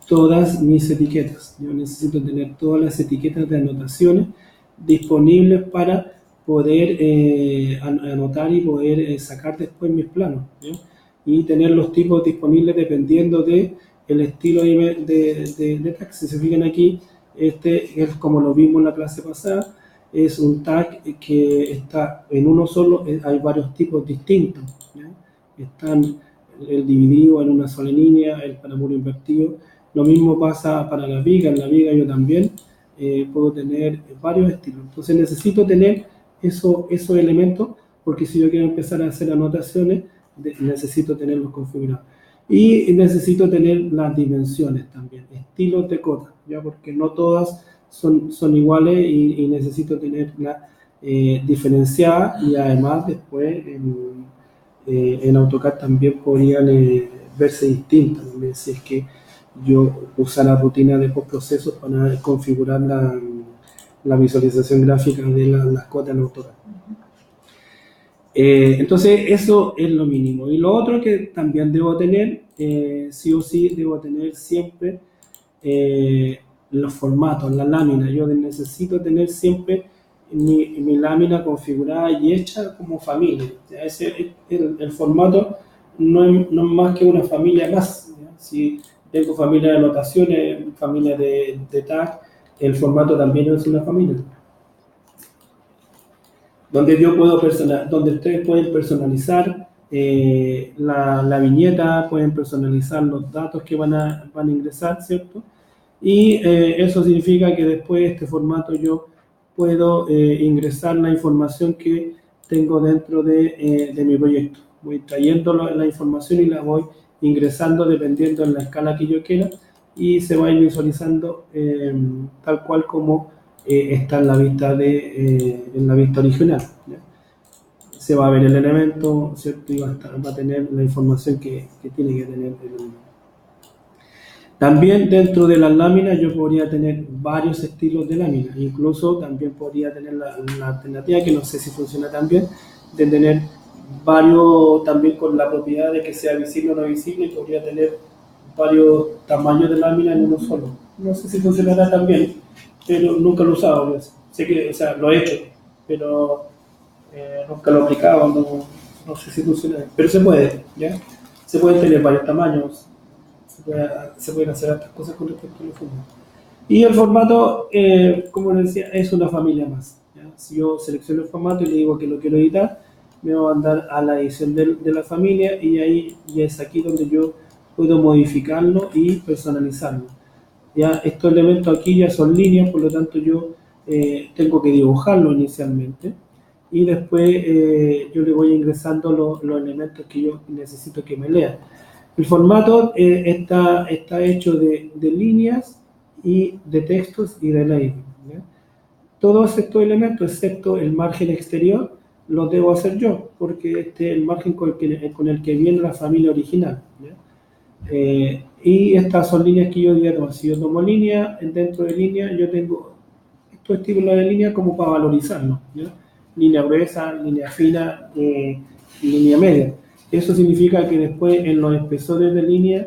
todas mis etiquetas. Yo necesito tener todas las etiquetas de anotaciones disponibles para poder anotar y poder sacar después mis planos, ¿sí? Y tener los tipos disponibles dependiendo del estilo de tag. Si se fijan aquí, este es como lo vimos en la clase pasada, es un tag que está en uno solo. Hay varios tipos distintos, ¿ya? Están el dividido en una sola línea, el para muro invertido. Lo mismo pasa para la viga. En la viga yo también puedo tener varios estilos. Entonces necesito tener esos elementos, porque si yo quiero empezar a hacer anotaciones, necesito tenerlos configurados. Y necesito tener las dimensiones también, estilos de cota, ¿ya? Porque no todas son iguales, y necesito tenerlas diferenciadas. Y además después en AutoCAD también podrían verse distintas, también, si es que yo usara rutina de postprocesos para configurar la visualización gráfica de las cotas en AutoCAD. Entonces, eso es lo mínimo. Y lo otro que también debo tener, sí o sí, debo tener siempre los formatos, la lámina. Yo necesito tener siempre mi lámina configurada y hecha como familia. ¿Ya? El formato no es más que una familia más. ¿Ya? Si tengo familia de anotaciones, familia de tag, el formato también es una familia donde yo puedo donde ustedes pueden personalizar la viñeta, pueden personalizar los datos que van a ingresar, ¿cierto? Y eso significa que después de este formato yo puedo ingresar la información que tengo dentro de mi proyecto. Voy trayendo la información y la voy ingresando dependiendo de la escala que yo quiera y se va a ir visualizando tal cual como está en la vista original. ¿Ya? Se va a ver el elemento, ¿cierto? Y va a tener la información que tiene que tener el elemento. También dentro de las láminas yo podría tener varios estilos de láminas, incluso también podría tener la alternativa, que no sé si funciona tan bien, de tener varios, también con la propiedad de que sea visible o no visible, podría tener varios tamaños de lámina en uno solo. No sé si funcionará tan bien, pero nunca lo he usado. Pues. Sé que, o sea, lo he hecho, pero nunca lo he aplicado, no sé si funciona, pero se puede, ¿ya? Se pueden tener varios tamaños, se pueden hacer estas cosas con respecto al formato. Y el formato, como les decía, es una familia más. ¿Ya? Si yo selecciono el formato y le digo que lo quiero editar, me va a mandar a la edición de la familia y ahí ya es aquí donde yo puedo modificarlo y personalizarlo. Ya estos elementos aquí ya son líneas, por lo tanto yo tengo que dibujarlo inicialmente y después yo le voy ingresando los elementos que yo necesito que me lean. El formato está hecho de líneas y de textos y de label. ¿Ya? Todos estos elementos, excepto el margen exterior, los debo hacer yo, porque este es el margen con el que viene la familia original. ¿Ya? Y estas son líneas que yo diría, si yo tomo línea, dentro de línea yo tengo estos estímulos de línea como para valorizarlo. ¿Ya? Línea gruesa, línea fina, línea media. Eso significa que después en los espesores de línea,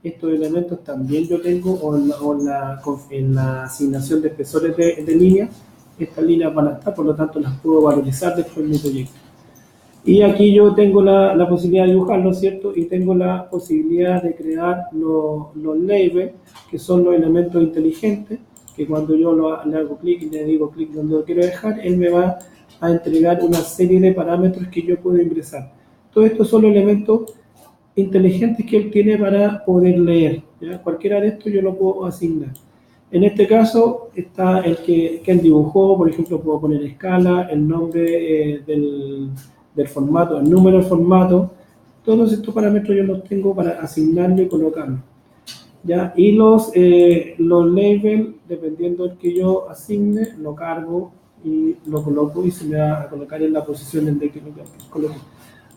estos elementos también yo tengo, en la asignación de espesores de línea, estas líneas van a estar, por lo tanto las puedo valorizar después en mi proyecto. Y aquí yo tengo la posibilidad de dibujarlo, ¿cierto? Y tengo la posibilidad de crear los labels, que son los elementos inteligentes, que cuando yo le hago clic y le digo clic donde lo quiero dejar, él me va a entregar una serie de parámetros que yo puedo ingresar. Todos estos son los elementos inteligentes que él tiene para poder leer. ¿Ya? Cualquiera de estos yo lo puedo asignar. En este caso está el que él dibujó, por ejemplo, puedo poner escala, el nombre del formato, el número del formato. Todos estos parámetros yo los tengo para asignarlo y colocarlo. ¿Ya? Y los labels, dependiendo del que yo asigne, lo cargo y lo coloco y se me va a colocar en la posición en que lo coloque.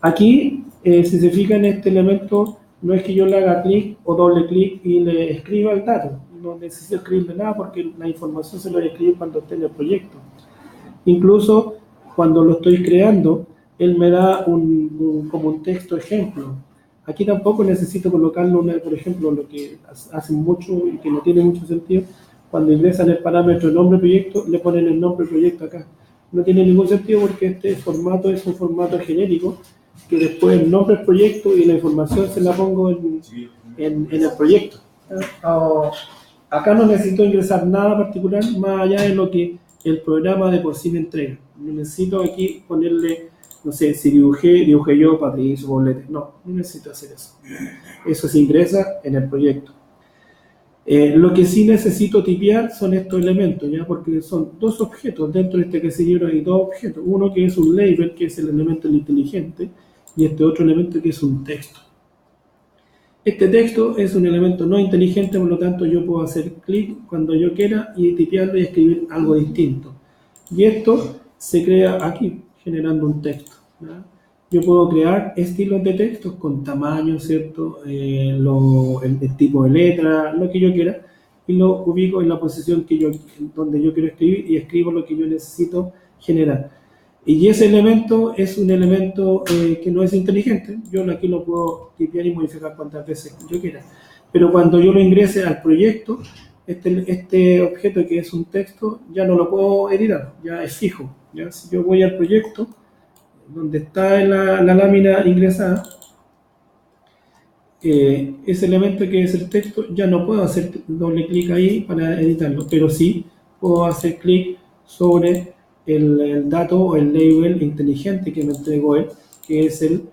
Aquí, si se fijan, este elemento no es que yo le haga clic o doble clic y le escriba el dato. No necesito escribirle nada porque la información se lo voy a escribir cuando esté en el proyecto. Incluso cuando lo estoy creando, él me da como un texto ejemplo. Aquí tampoco necesito colocarlo, por ejemplo, lo que hacen mucho y que no tiene mucho sentido, cuando ingresan el parámetro nombre proyecto, le ponen el nombre proyecto acá. No tiene ningún sentido porque este formato es un formato genérico, que después el nombre del proyecto y la información se la pongo en el proyecto. Acá no necesito ingresar nada particular más allá de lo que el programa de por sí me entrega. No necesito aquí ponerle, no sé, si dibujé yo Patricio Poblete. No necesito hacer eso. Eso se ingresa en el proyecto. Lo que sí necesito tipear son estos elementos, ¿ya? Porque son dos objetos. Dentro de este casillero hay dos objetos. Uno que es un label, que es el elemento inteligente, y este otro elemento que es un texto. Este texto es un elemento no inteligente, por lo tanto yo puedo hacer clic cuando yo quiera y tipearlo y escribir algo distinto. Y esto se crea aquí, generando un texto. ¿Ya? Yo puedo crear estilos de textos con tamaño, ¿cierto? El tipo de letra, lo que yo quiera, y lo ubico en la posición donde yo quiero escribir y escribo lo que yo necesito generar. Y ese elemento es un elemento que no es inteligente. Yo aquí lo puedo tipear y modificar cuantas veces yo quiera. Pero cuando yo lo ingrese al proyecto, este objeto que es un texto, ya no lo puedo editar, ya es fijo. ¿Ya? Si yo voy al proyecto, donde está la lámina ingresada, ese elemento que es el texto, ya no puedo hacer doble clic ahí para editarlo, pero sí puedo hacer clic sobre el dato o el label inteligente que me entregó él, que es el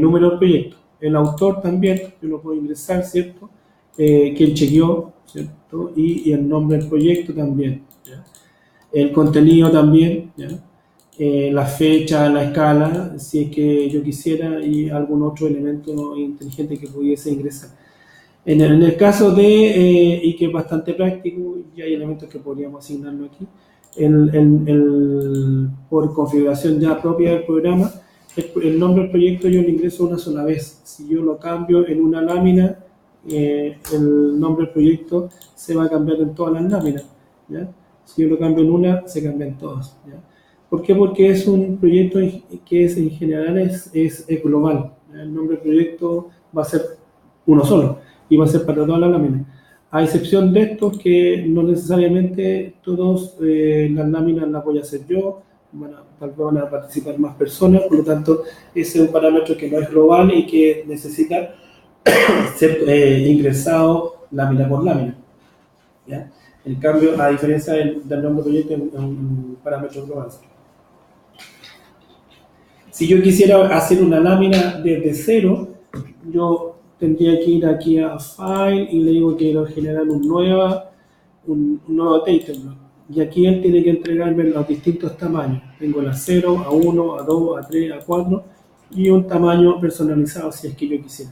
número del proyecto. El autor también, yo lo puedo ingresar, ¿cierto? Quien chequeó, ¿cierto? Y el nombre del proyecto también, ¿ya? El contenido también, ¿ya? La fecha, la escala, si es que yo quisiera, y algún otro elemento inteligente que pudiese ingresar. En el caso de, y que es bastante práctico, y hay elementos que podríamos asignarlo aquí, por configuración ya propia del programa, el nombre del proyecto yo lo ingreso una sola vez. Si yo lo cambio en una lámina, el nombre del proyecto se va a cambiar en todas las láminas, ¿ya? Si yo lo cambio en una, se cambian todas, ¿ya? ¿Por qué? Porque es un proyecto que en general es global. El nombre del proyecto va a ser uno solo y va a ser para toda la lámina. A excepción de estos que no necesariamente todas las láminas las voy a hacer yo, tal vez van a participar más personas, por lo tanto ese es un parámetro que no es global y que necesita ser ingresado lámina por lámina, ¿ya? En cambio, a diferencia del nombre del proyecto, es un parámetro global. Si yo quisiera hacer una lámina desde cero, yo tendría que ir aquí a File y le digo que quiero generar un nuevo title. Y aquí él tiene que entregarme los distintos tamaños. Tengo la 0, A1, A2, A3, A4 y un tamaño personalizado si es que yo quisiera.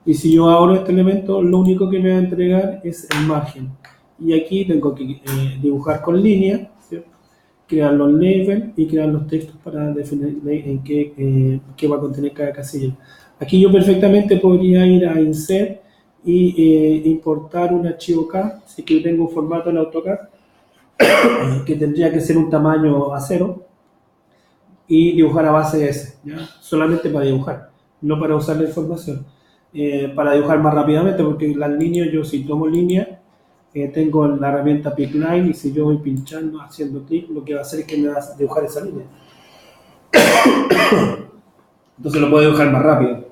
Y si yo abro este elemento, lo único que me va a entregar es el margen. Y aquí tengo que dibujar con línea, ¿cierto? Crear los labels y crear los textos para definir en qué va a contener cada casilla. Aquí yo perfectamente podría ir a Insert y importar un archivo K, si que tengo un formato en AutoCAD, que tendría que ser un tamaño A0, y dibujar a base de ese, ¿ya? Solamente para dibujar, no para usar la información. Para dibujar más rápidamente, porque las líneas, yo si tomo línea, tengo la herramienta Pick Line y si yo voy pinchando, haciendo clic, lo que va a hacer es que me va a dibujar esa línea. Entonces lo puedo dibujar más rápido.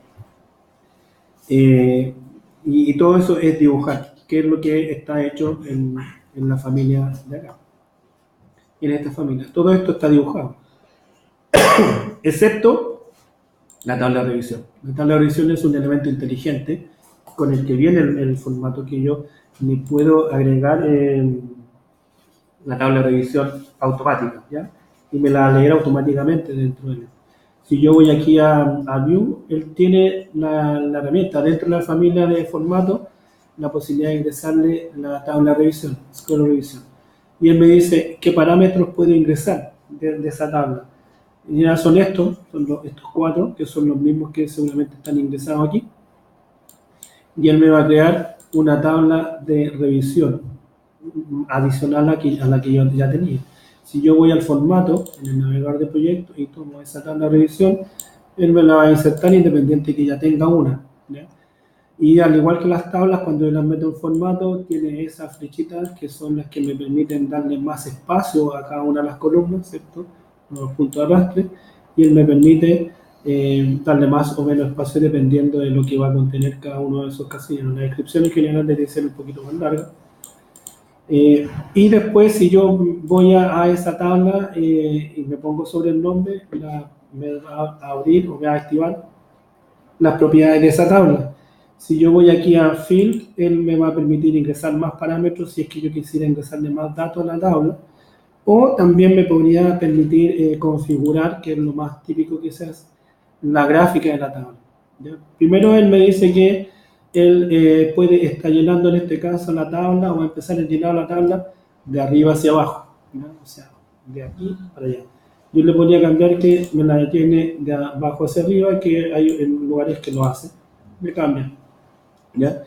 Y todo eso es dibujar, que es lo que está hecho en la familia de acá. En esta familia. Todo esto está dibujado. Excepto la tabla de revisión. La tabla de revisión es un elemento inteligente con el que viene el formato que yo le puedo agregar la tabla de revisión automática, ¿ya? Y me la leerá automáticamente dentro de él. Si yo voy aquí a View, él tiene la herramienta dentro de la familia de formato, la posibilidad de ingresarle la tabla de revisión, Scroll Revisión. Y él me dice qué parámetros puedo ingresar de esa tabla. Y ya son estos 4, que son los mismos que seguramente están ingresados aquí. Y él me va a crear una tabla de revisión adicional a la que yo ya tenía. Si yo voy al formato en el navegador de proyecto y tomo esa tabla de revisión, él me la va a insertar independiente que ya tenga una, ¿ya? Y al igual que las tablas, cuando yo las meto en formato, tiene esas flechitas que son las que me permiten darle más espacio a cada una de las columnas, ¿cierto? Los puntos de arrastre, y él me permite darle más o menos espacio dependiendo de lo que va a contener cada uno de esos casillas. La descripción en general debe ser un poquito más larga. Y después, si yo voy a esa tabla y me pongo sobre el nombre, me va a abrir o me va a activar las propiedades de esa tabla. Si yo voy aquí a Field, él me va a permitir ingresar más parámetros si es que yo quisiera ingresarle más datos a la tabla. O también me podría permitir configurar, que es lo más típico que se hace, la gráfica de la tabla, ¿ya? Primero él me dice que él puede estar llenando en este caso la tabla o empezar a llenar la tabla de arriba hacia abajo, ¿ya? O sea, de aquí para allá. Yo le podría cambiar que me la llene de abajo hacia arriba, que hay lugares que lo hacen, me cambian, ¿ya?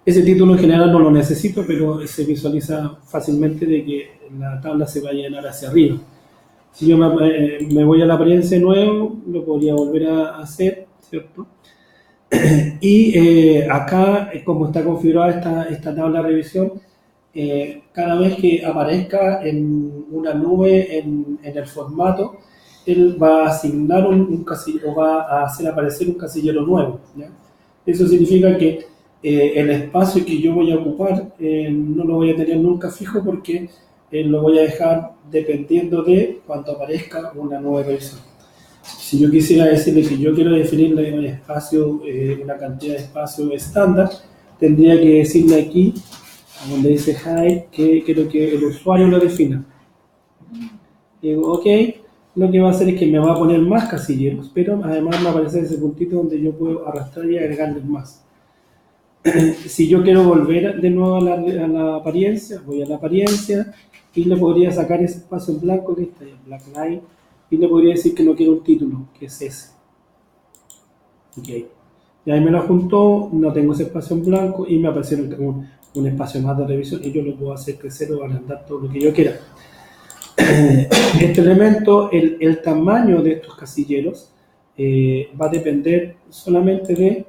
Ese título en general no lo necesito, pero se visualiza fácilmente de que la tabla se va a llenar hacia arriba. Si yo me voy a la apariencia de nuevo, lo podría volver a hacer, ¿cierto? Y acá, como está configurada esta tabla de revisión, cada vez que aparezca en una nube en el formato, él va a asignar un casillero, o va a hacer aparecer un casillero nuevo, ¿ya? Eso significa que el espacio que yo voy a ocupar no lo voy a tener nunca fijo porque lo voy a dejar dependiendo de cuando aparezca una nueva revisión. Si yo quisiera decirle que yo quiero definirle un espacio, una cantidad de espacio estándar, tendría que decirle aquí, donde dice hide, que quiero que el usuario lo defina. Digo, ok, lo que va a hacer es que me va a poner más casilleros, pero además me va a aparecer ese puntito donde yo puedo arrastrar y agregarles más. Si yo quiero volver de nuevo a la apariencia, voy a la apariencia y le podría sacar ese espacio en blanco que está ahí, black line, y le podría decir que no quiero un título, que es ese. Ok. Y ahí me lo juntó, no tengo ese espacio en blanco y me apareció un espacio más de revisión y yo lo puedo hacer crecer o agrandar todo lo que yo quiera. Este elemento, el tamaño de estos casilleros va a depender solamente de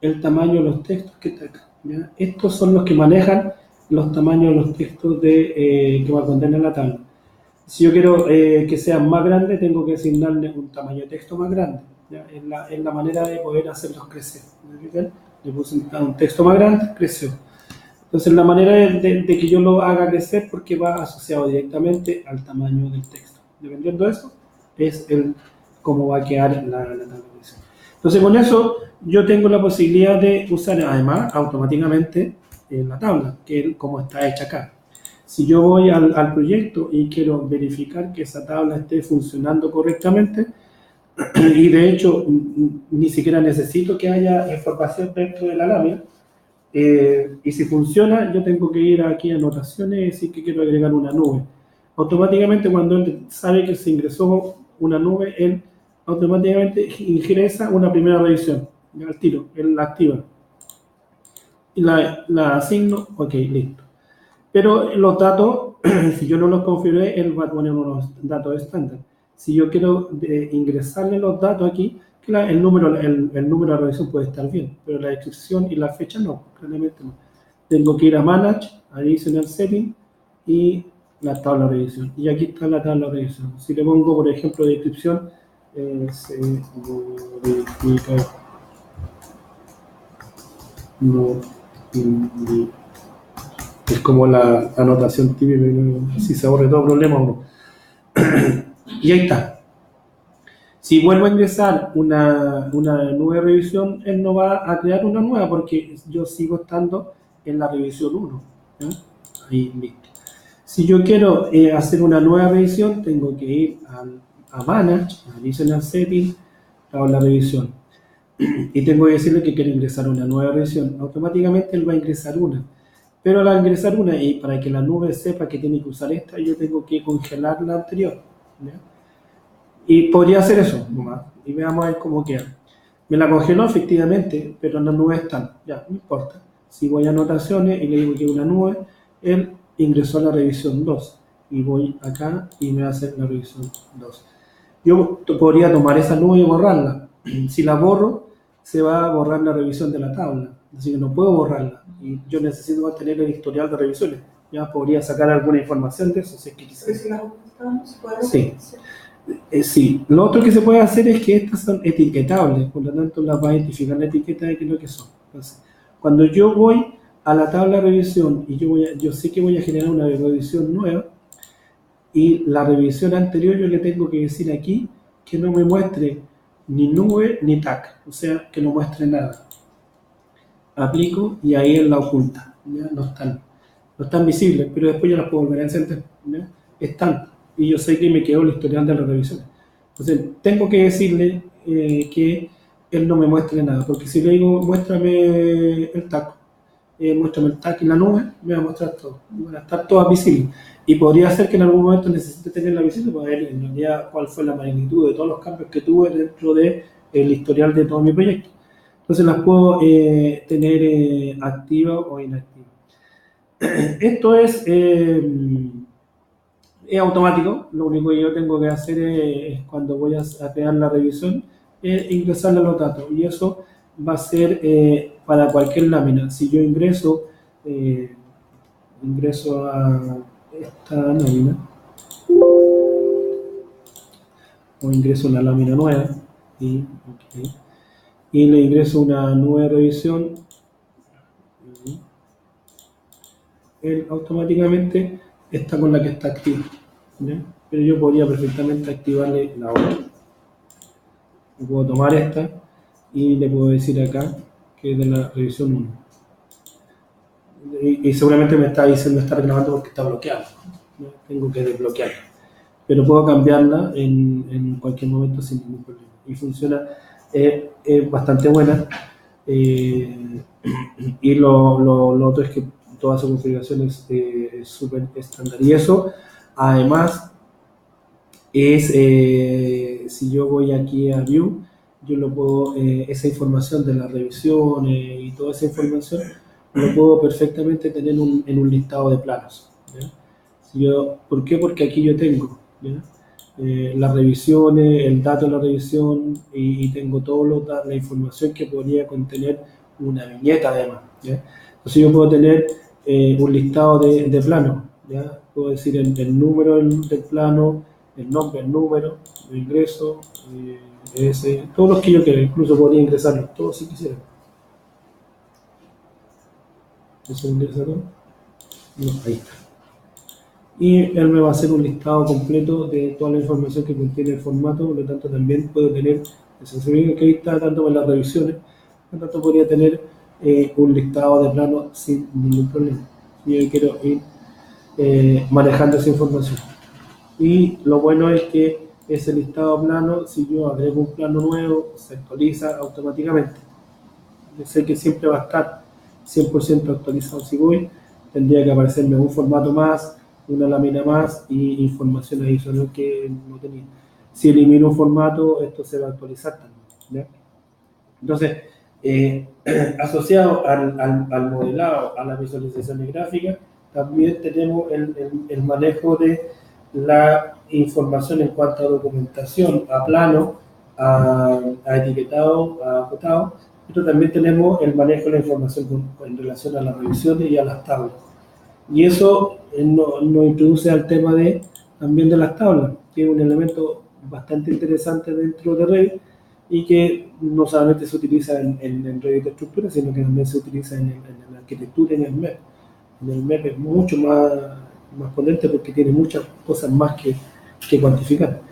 el tamaño de los textos que está acá, ¿ya? Estos son los que manejan los tamaños de los textos que va a contener la tabla. Si yo quiero que sean más grandes, tengo que asignarle un tamaño de texto más grande, ¿ya? Es la manera de poder hacerlos crecer. Le puse un texto más grande, creció. Entonces la manera de que yo lo haga crecer porque va asociado directamente al tamaño del texto. Dependiendo de eso, es cómo va a quedar la tabla de revisión. Entonces con eso yo tengo la posibilidad de usar además automáticamente la tabla, que es como está hecha acá. Si yo voy al proyecto y quiero verificar que esa tabla esté funcionando correctamente, y de hecho ni siquiera necesito que haya información dentro de la lámina, y si funciona, yo tengo que ir aquí a anotaciones y decir que quiero agregar una nube. Automáticamente cuando él sabe que se ingresó una nube, él automáticamente ingresa una primera revisión, ya al tiro, él la activa. Y la asigno, ok, listo. Pero los datos, si yo no los configuré, él va a poner unos datos estándar. Si yo quiero ingresarle los datos aquí, el número de revisión puede estar bien, pero la descripción y la fecha no, claramente no. Tengo que ir a Manage, Additional Setting y la tabla de revisión. Y aquí está la tabla de revisión. Si le pongo, por ejemplo, descripción, se modifica, no indica. Es como la anotación típica, si se ahorre todo problema o no. Y ahí está. Si vuelvo a ingresar una nueva revisión, él no va a crear una nueva porque yo sigo estando en la revisión 1. ¿Ya? Ahí, listo. Si yo quiero hacer una nueva revisión, tengo que ir a Manage, a Additional Setting, a la revisión. Y tengo que decirle que quiero ingresar una nueva revisión. Automáticamente él va a ingresar una. Pero al ingresar una, y para que la nube sepa que tiene que usar esta, yo tengo que congelar la anterior, ¿ya? Y podría hacer eso nomás, y veamos a ver cómo queda. Me la congeló efectivamente, pero en la nube están, ya, no importa. Si voy a anotaciones y le digo que una nube, él ingresó a la revisión 2, y voy acá y me va a hacer la revisión 2. Yo podría tomar esa nube y borrarla. Si la borro, se va a borrar la revisión de la tabla, así que no puedo borrarla. Y yo necesito mantener el historial de revisiones. Ya podría sacar alguna información de eso, si es que quisiera. Si la buscamos, Sí. Sí, lo otro que se puede hacer es que estas son etiquetables, por lo tanto las va a identificar la etiqueta de qué es lo que son. Entonces, cuando yo voy a la tabla de revisión y yo sé que voy a generar una revisión nueva, y la revisión anterior yo le tengo que decir aquí que no me muestre ni nube ni tag, o sea, que no muestre nada. Aplico y ahí él la oculta, ¿ya? No están visibles, pero después yo las puedo volver a encender, ¿ya? Están, y yo sé que me quedó el historial de las revisiones. Entonces, tengo que decirle que él no me muestre nada, porque si le digo, muéstrame el tag y la nube, me va a mostrar todo, van a estar todas visibles. Y podría ser que en algún momento necesite tenerla visible para ver en realidad cuál fue la magnitud de todos los cambios que tuve dentro del historial de todo mi proyecto. Entonces las puedo tener activas o inactivas. Esto es Es automático, lo único que yo tengo que hacer es cuando voy a crear la revisión, es ingresarle los datos y eso va a ser para cualquier lámina. Si yo eh, ingreso a esta lámina o ingreso una lámina nueva y le ingreso una nueva revisión, él automáticamente está con la que está activa, ¿ya? Pero yo podría perfectamente activarle la otra. Puedo tomar esta y le puedo decir acá que es de la revisión 1. Y seguramente me está diciendo, está reclamando porque está bloqueado, ¿no? Tengo que desbloquearla. Pero puedo cambiarla en cualquier momento sin ningún problema. Y funciona, es bastante buena. Y lo otro es que toda su configuración es súper estándar. Y eso, además, es, si yo voy aquí a View, yo lo puedo, esa información de las revisiones y toda esa información, lo puedo perfectamente tener en un listado de planos, ¿ya? ¿Por qué? Porque aquí yo tengo, ¿ya? Las revisiones, el dato de la revisión y tengo toda la información que podría contener una viñeta además, ¿ya? Entonces yo puedo tener un listado de planos, ¿ya? Puedo decir el número del plano, el nombre, el número, el ingreso, todos los que yo quiera, incluso podría ingresarlos todos si quisiera. ¿Eso ingresa todo? No, ahí está. Y él me va a hacer un listado completo de toda la información que contiene el formato, por lo tanto también puedo tener, se ve que ahí está tanto en las revisiones, por lo tanto podría tener un listado de planos sin ningún problema. Y yo quiero ir manejando esa información. Y lo bueno es que ese listado plano, si yo agrego un plano nuevo, se actualiza automáticamente. Yo sé que siempre va a estar 100% actualizado. Si voy, tendría que aparecerme un formato más, una lámina más y información adicional que no tenía. Si elimino un formato, esto se va a actualizar también, ¿ya? Entonces, asociado al modelado, a las visualizaciones gráficas, también tenemos el manejo de la información en cuanto a documentación, a plano, a etiquetado, a acotado, pero también tenemos el manejo de la información en relación a las revisiones y a las tablas. Y eso nos introduce al tema también de las tablas, que es un elemento bastante interesante dentro de Revit y que no solamente se utiliza en Revit de estructura, sino que también se utiliza en la arquitectura y en el MEP. En el MEP es mucho más potente porque tiene muchas cosas más que cuantificar.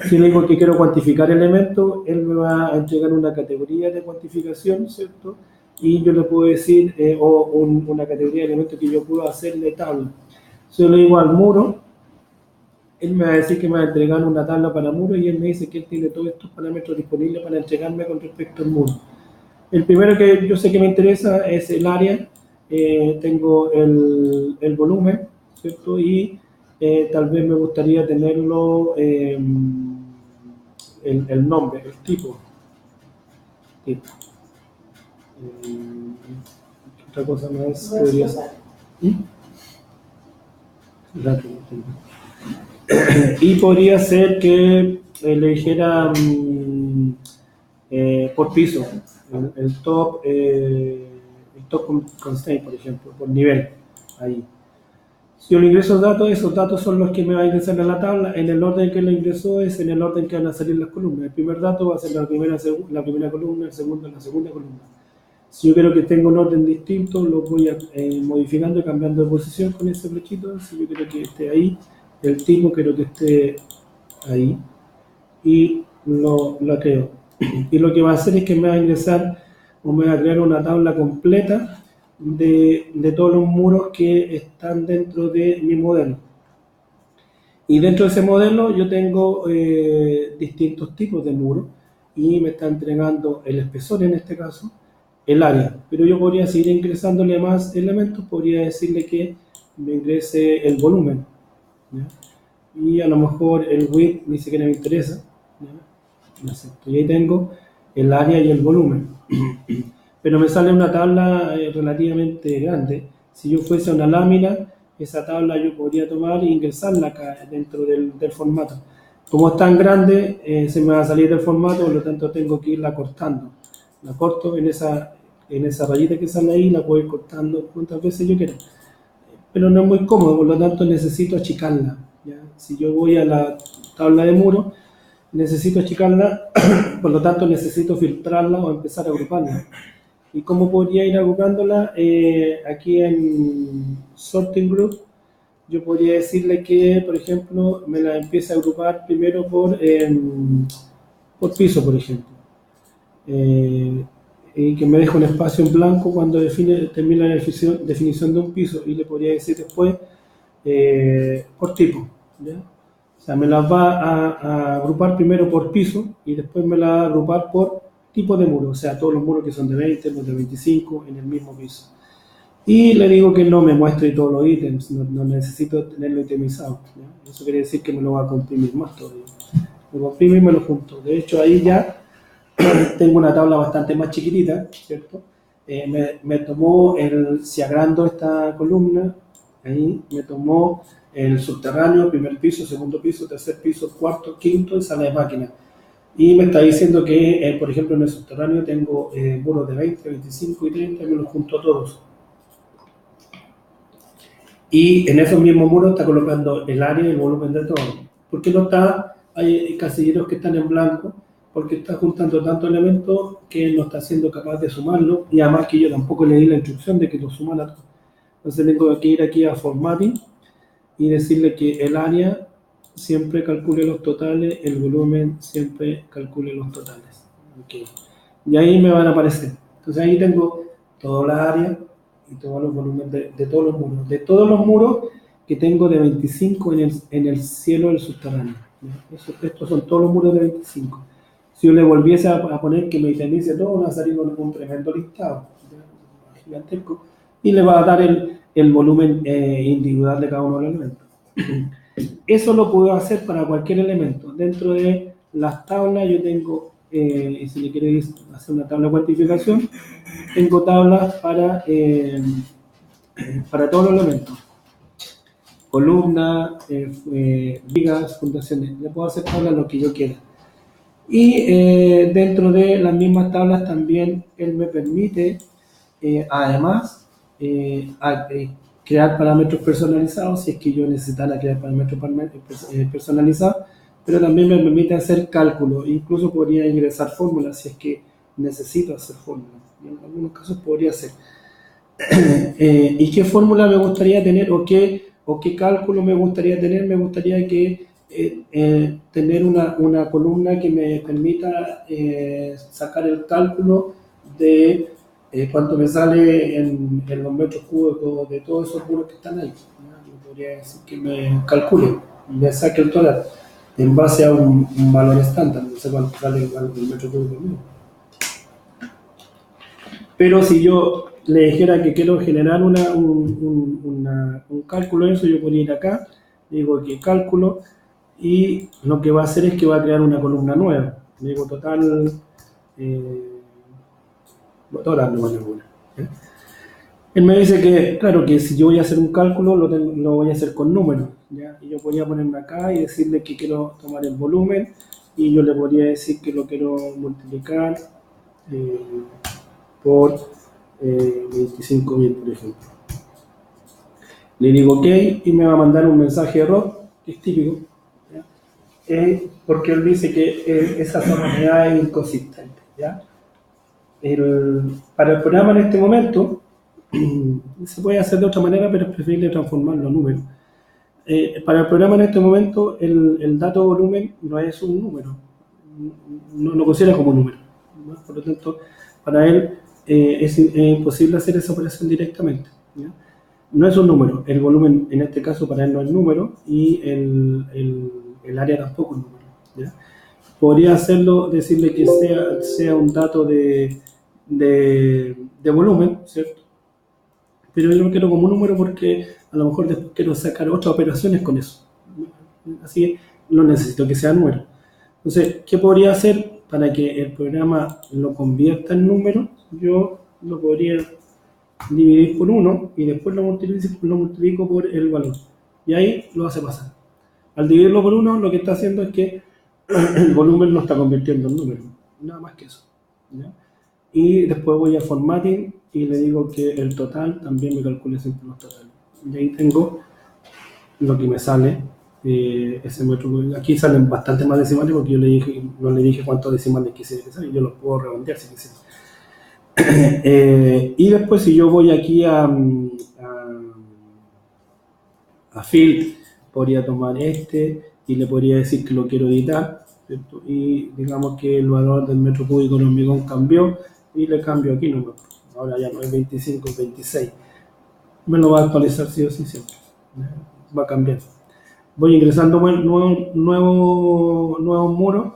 Si le digo que quiero cuantificar elementos, él me va a entregar una categoría de cuantificación, ¿cierto? Y yo le puedo decir, una categoría de elementos que yo puedo hacerle tabla. Si yo le digo al muro, él me va a decir que me va a entregar una tabla para muro y él me dice que él tiene todos estos parámetros disponibles para entregarme con respecto al muro. El primero que yo sé que me interesa es el área, tengo el volumen, ¿cierto? Y tal vez me gustaría tenerlo, el nombre, el tipo. Otra cosa más podría ser. Y podría ser que le dijera por piso, el top constraint, por ejemplo, por nivel, ahí. Si yo le ingreso datos, esos datos son los que me va a ingresar a la tabla. En el orden que lo ingresó es en el orden que van a salir las columnas. El primer dato va a ser la primera columna, el segundo la segunda columna. Si yo quiero que tenga un orden distinto, lo voy modificando y cambiando de posición con ese flechito. Si yo quiero que esté ahí, el tipo quiero que esté ahí y lo creo. Y lo que va a hacer es que me va a ingresar o me va a crear una tabla completa de todos los muros que están dentro de mi modelo. Y dentro de ese modelo yo tengo distintos tipos de muros y me está entregando el espesor en este caso, el área. Pero yo podría seguir ingresándole más elementos, podría decirle que me ingrese el volumen, ¿ya? Y a lo mejor el width ni siquiera me interesa, ¿ya? Y ahí tengo el área y el volumen. Pero me sale una tabla relativamente grande. Si yo fuese una lámina, esa tabla yo podría tomar e ingresarla acá dentro del formato. Como es tan grande, se me va a salir del formato, por lo tanto tengo que irla cortando. La corto en esa rayita que sale ahí, la puedo ir cortando cuantas veces yo quiera. Pero no es muy cómodo, por lo tanto necesito achicarla, ¿ya? Si yo voy a la tabla de muro, necesito achicarla, por lo tanto necesito filtrarla o empezar a agruparla. ¿Y cómo podría ir agrupándola? Aquí en Sorting Group, yo podría decirle que, por ejemplo, me la empiece a agrupar primero por piso, por ejemplo. Y que me deje un espacio en blanco cuando termine la definición de un piso, y le podría decir después por tipo, ¿ya? O sea, me las va a agrupar primero por piso y después me las va a agrupar por tipo de muro, o sea, todos los muros que son de 20, los de 25 en el mismo piso. Y le digo que no me muestre todos los ítems, no necesito tenerlo itemizado, ¿ya? Eso quiere decir que me lo va a comprimir más todavía. Lo comprimo y me lo junto. De hecho, ahí ya tengo una tabla bastante más chiquitita, ¿cierto? Me tomó si agrando esta columna, ahí me tomó el subterráneo, primer piso, segundo piso, tercer piso, cuarto, quinto y sala de máquina. Y me está diciendo que, por ejemplo, en el subterráneo tengo muros de 20, 25 y 30, y me los junto todos. Y en esos mismos muros está colocando el área y el volumen de todo. ¿Por qué no está? Hay casilleros que están en blanco, porque está juntando tantos elementos que no está siendo capaz de sumarlo, y además que yo tampoco le di la instrucción de que lo sumara todo. Entonces tengo que ir aquí a Formatting y decirle que el área siempre calcule los totales, el volumen siempre calcule los totales. Okay. Y ahí me van a aparecer. Entonces ahí tengo toda la área y todos los volúmenes de todos los muros. De todos los muros que tengo de 25 en el cielo del subterráneo. Estos son todos los muros de 25. Si yo le volviese a poner que me itemice todo, va a salir con un tremendo listado, gigantesco, y le va a dar el volumen individual de cada uno de los elementos. Eso lo puedo hacer para cualquier elemento. Dentro de las tablas yo tengo, y si le quiero hacer una tabla de cuantificación, tengo tablas para todos los elementos. Columnas, vigas, fundaciones. Le puedo hacer tablas lo que yo quiera. Y dentro de las mismas tablas también él me permite, además, crear parámetros personalizados si es que yo necesitara crear parámetros personalizados, pero también me permite hacer cálculos. Incluso podría ingresar fórmulas si es que necesito hacer fórmulas. En algunos casos podría hacer. ¿Y qué fórmula me gustaría tener o qué cálculo me gustaría tener? Me gustaría que tener una columna que me permita sacar el cálculo de cuánto me sale en los metros cúbicos de todos esos muros que están ahí. Yo podría decir que me calcule, me saque el total en base a un valor estándar, no sé cuánto sale el metro cúbico mío. Pero si yo le dijera que quiero generar un cálculo de eso, yo podría ir acá, digo que cálculo, y lo que va a hacer es que va a crear una columna nueva. Le digo total, todas no vale alguna. Él me dice que, claro, que si yo voy a hacer un cálculo, lo voy a hacer con números, ¿ya? Y yo podría ponerme acá y decirle que quiero tomar el volumen, y yo le podría decir que lo quiero multiplicar por 25.000, por ejemplo. Le digo OK y me va a mandar un mensaje de error, que es típico, ¿ya? Porque él dice que esa unidad es inconsistente, ¿ya? Para el programa en este momento se puede hacer de otra manera, pero es preferible transformarlo a números. Para el programa en este momento el dato volumen no es un número, no lo considera como un número, ¿no? Por lo tanto, para él es imposible hacer esa operación directamente, ¿ya? No es un número, el volumen en este caso para él no es número, y el área tampoco es número, ¿ya? Podría hacerlo, decirle que sea un dato de volumen, ¿cierto? Pero yo lo quiero como un número porque a lo mejor después quiero sacar otras operaciones con eso. Así que no necesito que sea número. Entonces, ¿qué podría hacer para que el programa lo convierta en número? Yo lo podría dividir por 1 y después lo multiplico por el valor. Y ahí lo hace pasar. Al dividirlo por 1, lo que está haciendo es que el volumen lo está convirtiendo en número. Nada más que eso. ¿Ya? Y después voy a formatting y le digo que el total también me calcule siempre los totales. Y ahí tengo lo que me sale. Ese metro. Aquí salen bastante más decimales porque yo no le dije cuántos decimales quisiera que salen. Yo los puedo redondear si quisiera. Y después si yo voy aquí a Field, podría tomar y le podría decir que lo quiero editar, ¿cierto? Y digamos que el valor del metro cúbico en hormigón cambió y le cambio aquí nomás. Ahora ya no es 25, es 26. Me lo va a actualizar sí o sí siempre. Va a cambiar. Voy ingresando nuevos muros.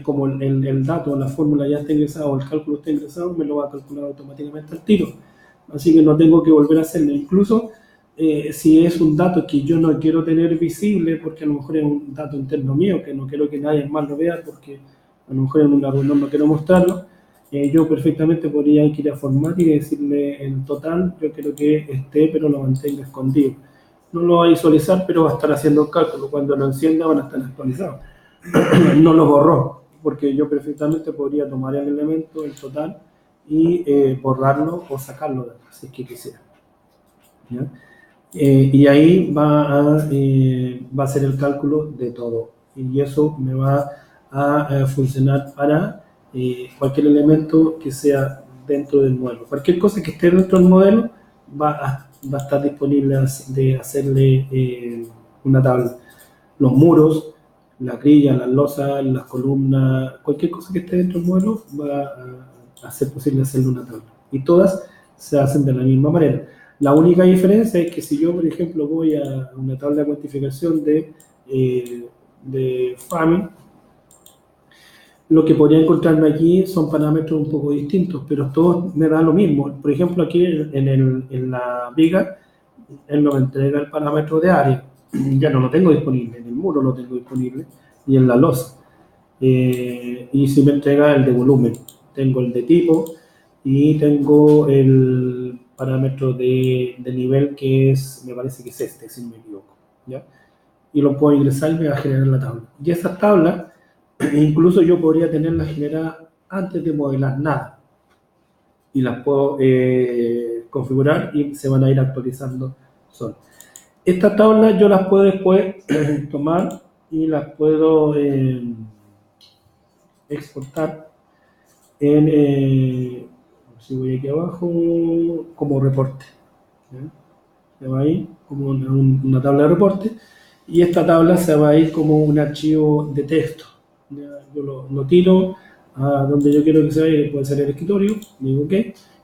Como el dato, la fórmula ya está ingresada o el cálculo está ingresado, me lo va a calcular automáticamente al tiro. Así que no tengo que volver a hacerlo. Incluso si es un dato que yo no quiero tener visible, porque a lo mejor es un dato interno mío, que no quiero que nadie más lo vea, porque a lo mejor en una reunión no quiero mostrarlo, yo perfectamente podría ir a formato y decirle en total, yo quiero que esté, pero lo mantenga escondido. No lo va a visualizar, pero va a estar haciendo el cálculo. Cuando lo encienda van a estar actualizados. No lo borró, porque yo perfectamente podría tomar el elemento, el total, y borrarlo o sacarlo de acá, si es que quisiera. ¿Ya? Y ahí va a hacer el cálculo de todo. Y eso me va a funcionar para cualquier elemento que sea dentro del modelo. Cualquier cosa que esté dentro del modelo va a estar disponible de hacerle una tabla. Los muros, la grilla, las losas, las columnas, cualquier cosa que esté dentro del modelo va a ser posible hacerle una tabla. Y todas se hacen de la misma manera. La única diferencia es que si yo, por ejemplo, voy a una tabla de cuantificación de framing, lo que podría encontrarme aquí son parámetros un poco distintos, pero todos me da lo mismo. Por ejemplo, aquí en la viga, él no me entrega el parámetro de área. Ya no lo tengo disponible, en el muro lo tengo disponible, y en la losa. Y si me entrega el de volumen, tengo el de tipo, y tengo el parámetro de nivel que es, me parece que es este, si no me equivoco, ¿ya? Y lo puedo ingresar y me va a generar la tabla. Y esas tablas, incluso yo podría tenerlas generadas antes de modelar nada. Y las puedo configurar y se van a ir actualizando solas. Estas tablas yo las puedo después tomar y las puedo exportar si voy aquí abajo, como reporte. ¿Ya? Se va a ir como una tabla de reporte y esta tabla se va a ir como un archivo de texto. ¿Ya? Yo lo tiro a donde yo quiero que se vaya, que puede ser el escritorio, digo OK,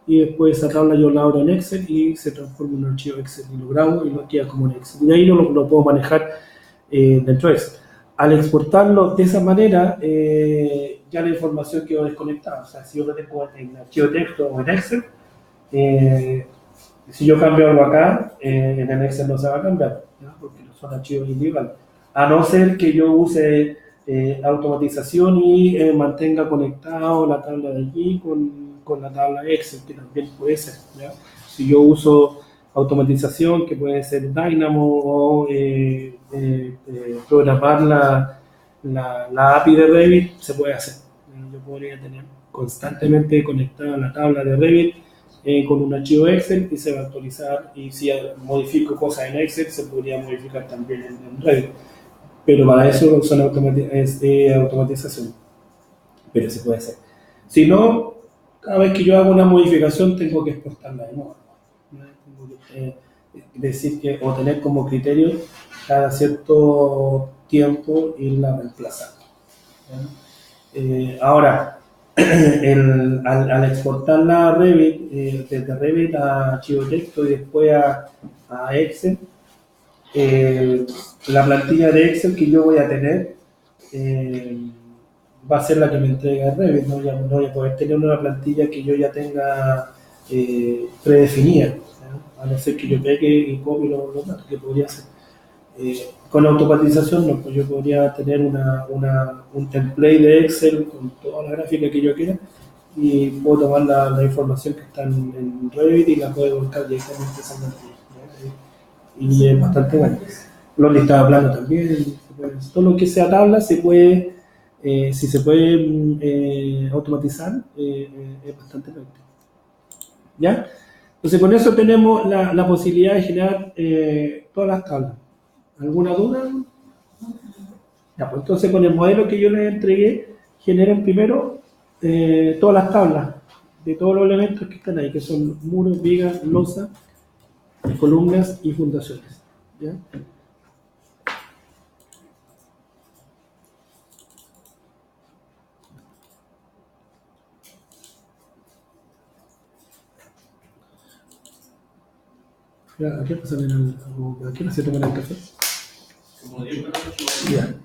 y después esa tabla yo la abro en Excel y se transforma en un archivo Excel y lo grabo y lo queda como en Excel. Y ahí lo puedo manejar dentro de Excel. Al exportarlo de esa manera, ya la información quedó desconectada. O sea, si yo lo tengo en archivo de texto o en Excel, si yo cambio algo acá, en el Excel no se va a cambiar, ¿no? Porque son archivos individuales. A no ser que yo use automatización y mantenga conectado la tabla de aquí con la tabla Excel, que también puede ser, ¿ya? Si yo uso automatización, que puede ser Dynamo o programar la API de Revit, se puede hacer. Yo podría tener constantemente conectada la tabla de Revit con un archivo Excel y se va a actualizar, y si modifico cosas en Excel se podría modificar también en Revit, pero para eso son automatización, pero se puede hacer. Si no, cada vez que yo hago una modificación tengo que exportarla de nuevo, ¿no? Tengo que decir que, o tener como criterio cada cierto tiempo irla reemplazando, ¿no? Ahora, al exportarla a Revit, desde Revit a archivo de texto y después a Excel, la plantilla de Excel que yo voy a tener va a ser la que me entrega Revit. No voy a poder tener una plantilla que yo ya tenga predefinida, ¿no? A no ser que yo pegue y copie los datos, que podría hacer. Con automatización no, pues yo podría tener un template de Excel con toda la gráfica que yo quiera y puedo tomar la información que está en Revit y la puedo buscar directamente a esa plantilla, ¿ya? Y es bastante bueno. Los listados de plano también, todo lo que sea tabla se puede, si se puede automatizar, es bastante práctico. ¿Ya? Entonces con eso tenemos la posibilidad de generar todas las tablas. ¿Alguna duda? Ya, pues entonces con el modelo que yo les entregué, generen primero todas las tablas de todos los elementos que están ahí, que son muros, vigas, losa, columnas y fundaciones. ¿Ya? ¿A qué pasa ¿A qué se toma el café? Como 10 minutos. Ya.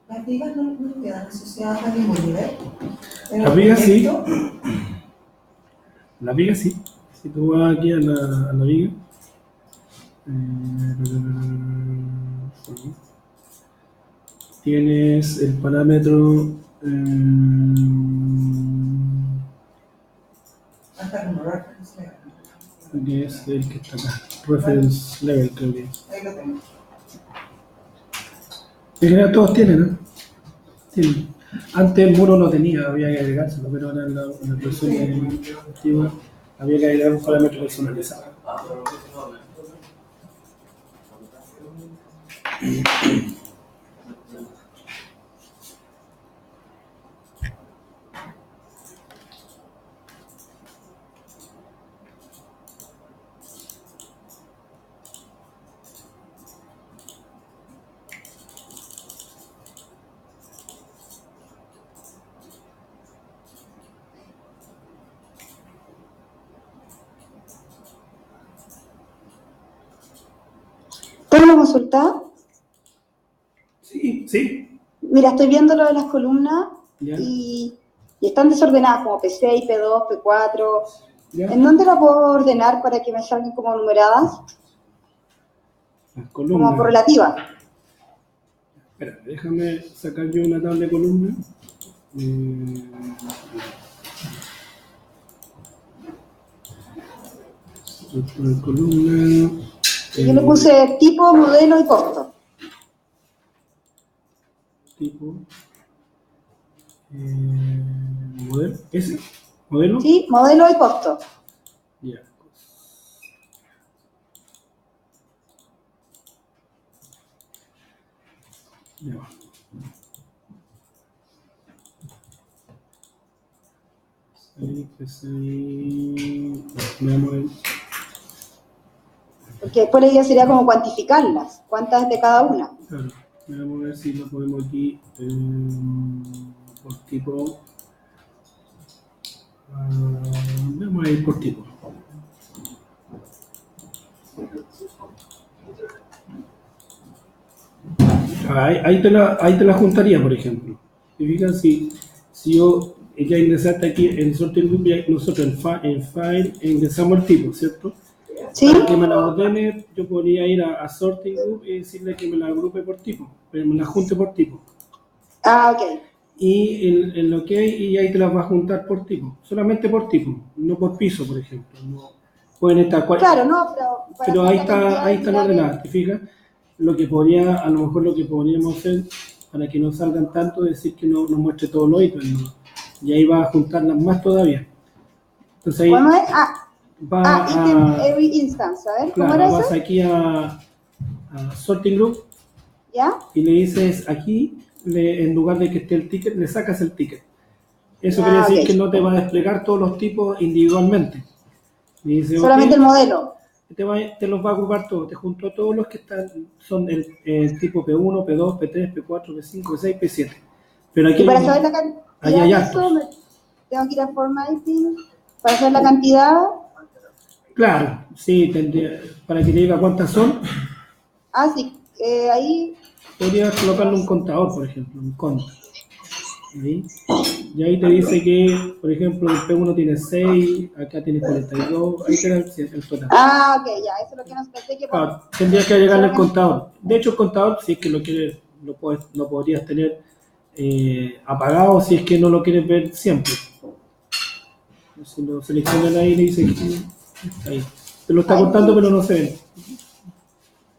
Las vigas no quedan asociadas a ningún nivel. Las vigas sí. La viga sí. Si tú vas aquí a la viga, sí. Tienes el parámetro Hasta como reference level. que es el que está acá, reference level creo que es. Ahí lo tengo. En general todos tienen, ¿no? Tienen. Antes el muro no tenía, había que agregárselo, pero ahora en la versión antigua había que agregar un parámetro personalizado. ¿Tengo una consulta? Sí, sí. Mira, estoy viendo lo de las columnas Ya. y están desordenadas como P6, P2, P4. Ya. ¿En dónde las puedo ordenar para que me salgan como numeradas? Las columnas. Como correlativas. Espera, déjame sacar yo una tabla de columnas. Estructura de columna. Yo le puse tipo, modelo y costo. Tipo. Modelo. ¿Ese? ¿Modelo? Sí, modelo y costo. Ya. Ya va. Veamos el. Porque después la idea sería como cuantificarlas. ¿Cuántas de cada una? Claro. Vamos a ver si lo podemos aquí por tipo. Vamos a ir por tipo. Ahí te la juntaría, por ejemplo. ¿Te fijas? Si yo ya ingresaste aquí en Sorting Group, nosotros en File ingresamos el tipo, ¿cierto? ¿Sí? Para que me la ordene, yo podría ir a Sorting Group y decirle que me la agrupe por tipo, pero me la junte por tipo. Ah, ok. Y en lo que hay, y ahí te las va a juntar por tipo, solamente por tipo, no por piso, por ejemplo. No, pueden estar Claro, no, pero ahí están ordenadas, ¿te fijas? Lo que podría, a lo mejor lo que podríamos hacer para que no salgan tanto es decir que no nos muestre todos los ítems, ¿no? Y ahí va a juntarlas más todavía. Entonces ahí ¿Cómo es? va item a, every instance, a ver, ¿cómo claro, era vas eso? aquí a Sorting Group ¿Ya? y le dices aquí, en lugar de que esté el ticket, le sacas el ticket. Eso quiere decir ok. que no te va a desplegar todos los tipos individualmente. Y dice, Solamente el modelo. te los va a agrupar todos, te junto todos los que están, son el tipo P1, P2, P3, P4, P5, P6, P7. Pero aquí Y para hay saber la cantidad ahí hay de hartos. eso, tengo que ir a formatting. Para saber la cantidad. Claro, sí, para que te diga cuántas son, Sí, ahí. podrías colocarle un contador, por ejemplo, un conto. ¿Sí? Y ahí te dice que, por ejemplo, el P1 tiene 6, acá tiene 42, ahí te da el total. Ok, ya, eso es lo que nos pensé que Claro, tendrías que agregarle el contador. De hecho, el contador, si es que lo quieres, lo podrías tener apagado si es que no lo quieres ver siempre. Si lo seleccionas ahí, le dice que está ahí. Te lo está contando, pero no se ve.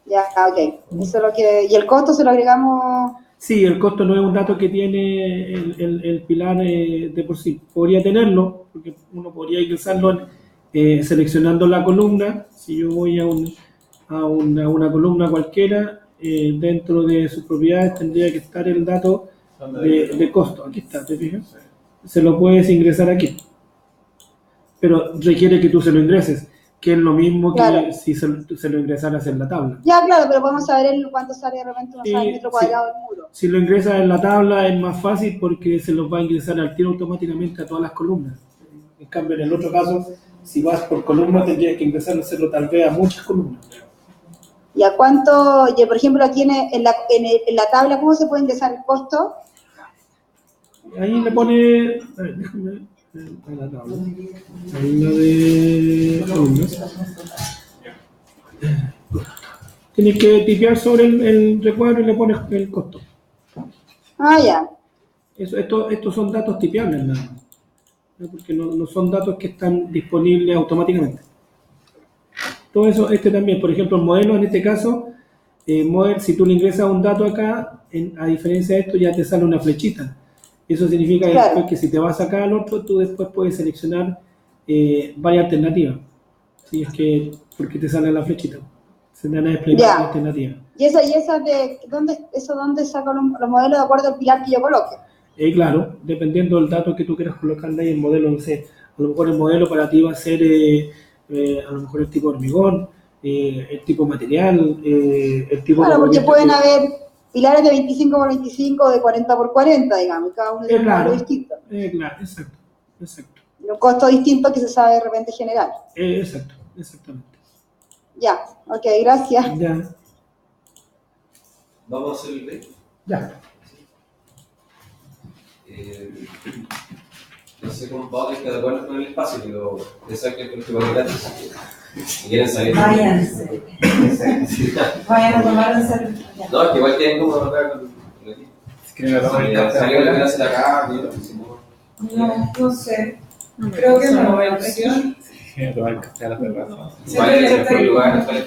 Ya, ok. Eso es lo que. Y el costo se lo agregamos. Sí, el costo no es un dato que tiene el pilar de por sí. Podría tenerlo, porque uno podría ingresarlo seleccionando la columna. Si yo voy a una columna cualquiera, dentro de sus propiedades tendría que estar el dato de costo. Aquí está, ¿te fijas? Se lo puedes ingresar aquí. Pero requiere que tú se lo ingreses, que es lo mismo que Claro. si se lo ingresaras en la tabla. Ya, claro, pero podemos saber cuánto sale de repente uno sabe el metro Sí. cuadrado del muro. Si lo ingresas en la tabla es más fácil porque se los va a ingresar al tiro automáticamente a todas las columnas. En cambio, en el otro caso, si vas por columna, tendrías que ingresar a hacerlo tal vez a muchas columnas. ¿Y a cuánto, por ejemplo, aquí en la tabla, cómo se puede ingresar el costo? Ahí le pone, a ver, déjame ver, a la tabla. Ahí la de columnas. Tienes que tipear sobre el recuadro y le pones el costo. Ya. Estos son datos tipeables, nada más, ¿no? Porque no son datos que están disponibles automáticamente. Todo eso, también, por ejemplo, el modelo en este caso, si tú le ingresas un dato acá, a diferencia de esto, ya te sale una flechita. Eso significa que, Claro. después que si te vas acá al otro, tú después puedes seleccionar varias alternativas. ¿Sí? Porque te sale la flechita. Se te van a desplegar Ya. las alternativas. ¿Y esa de dónde saco los modelos de acuerdo al pilar que yo coloque? Claro, dependiendo del dato que tú quieras colocarle ahí, el modelo, no sé, a lo mejor el modelo para ti va a ser a lo mejor el tipo hormigón, el tipo material, el tipo Claro, de porque movimiento pueden que- haber pilares de 25 por 25 o de 40 por 40, digamos, y cada uno tiene un claro, modelo distinto. claro, exacto, Y un costo distinto que se sabe de repente general. exactamente. Ya, ok, gracias. Ya, Vamos a hacer el break. ya. No sé cómo vamos a tener que adecuarnos con el espacio, pero ya saben que el colegio va a quedar. Si quieren salir. Váyanse. Vayan a tomar un servicio. No, es que igual tienen como acá con el equipo. Que me tomen el café. Salir a hacer acá, No sé. Creo que no. Tomar café a la terraza. ¿Cuál es el mejor lugar? ¿Cuál es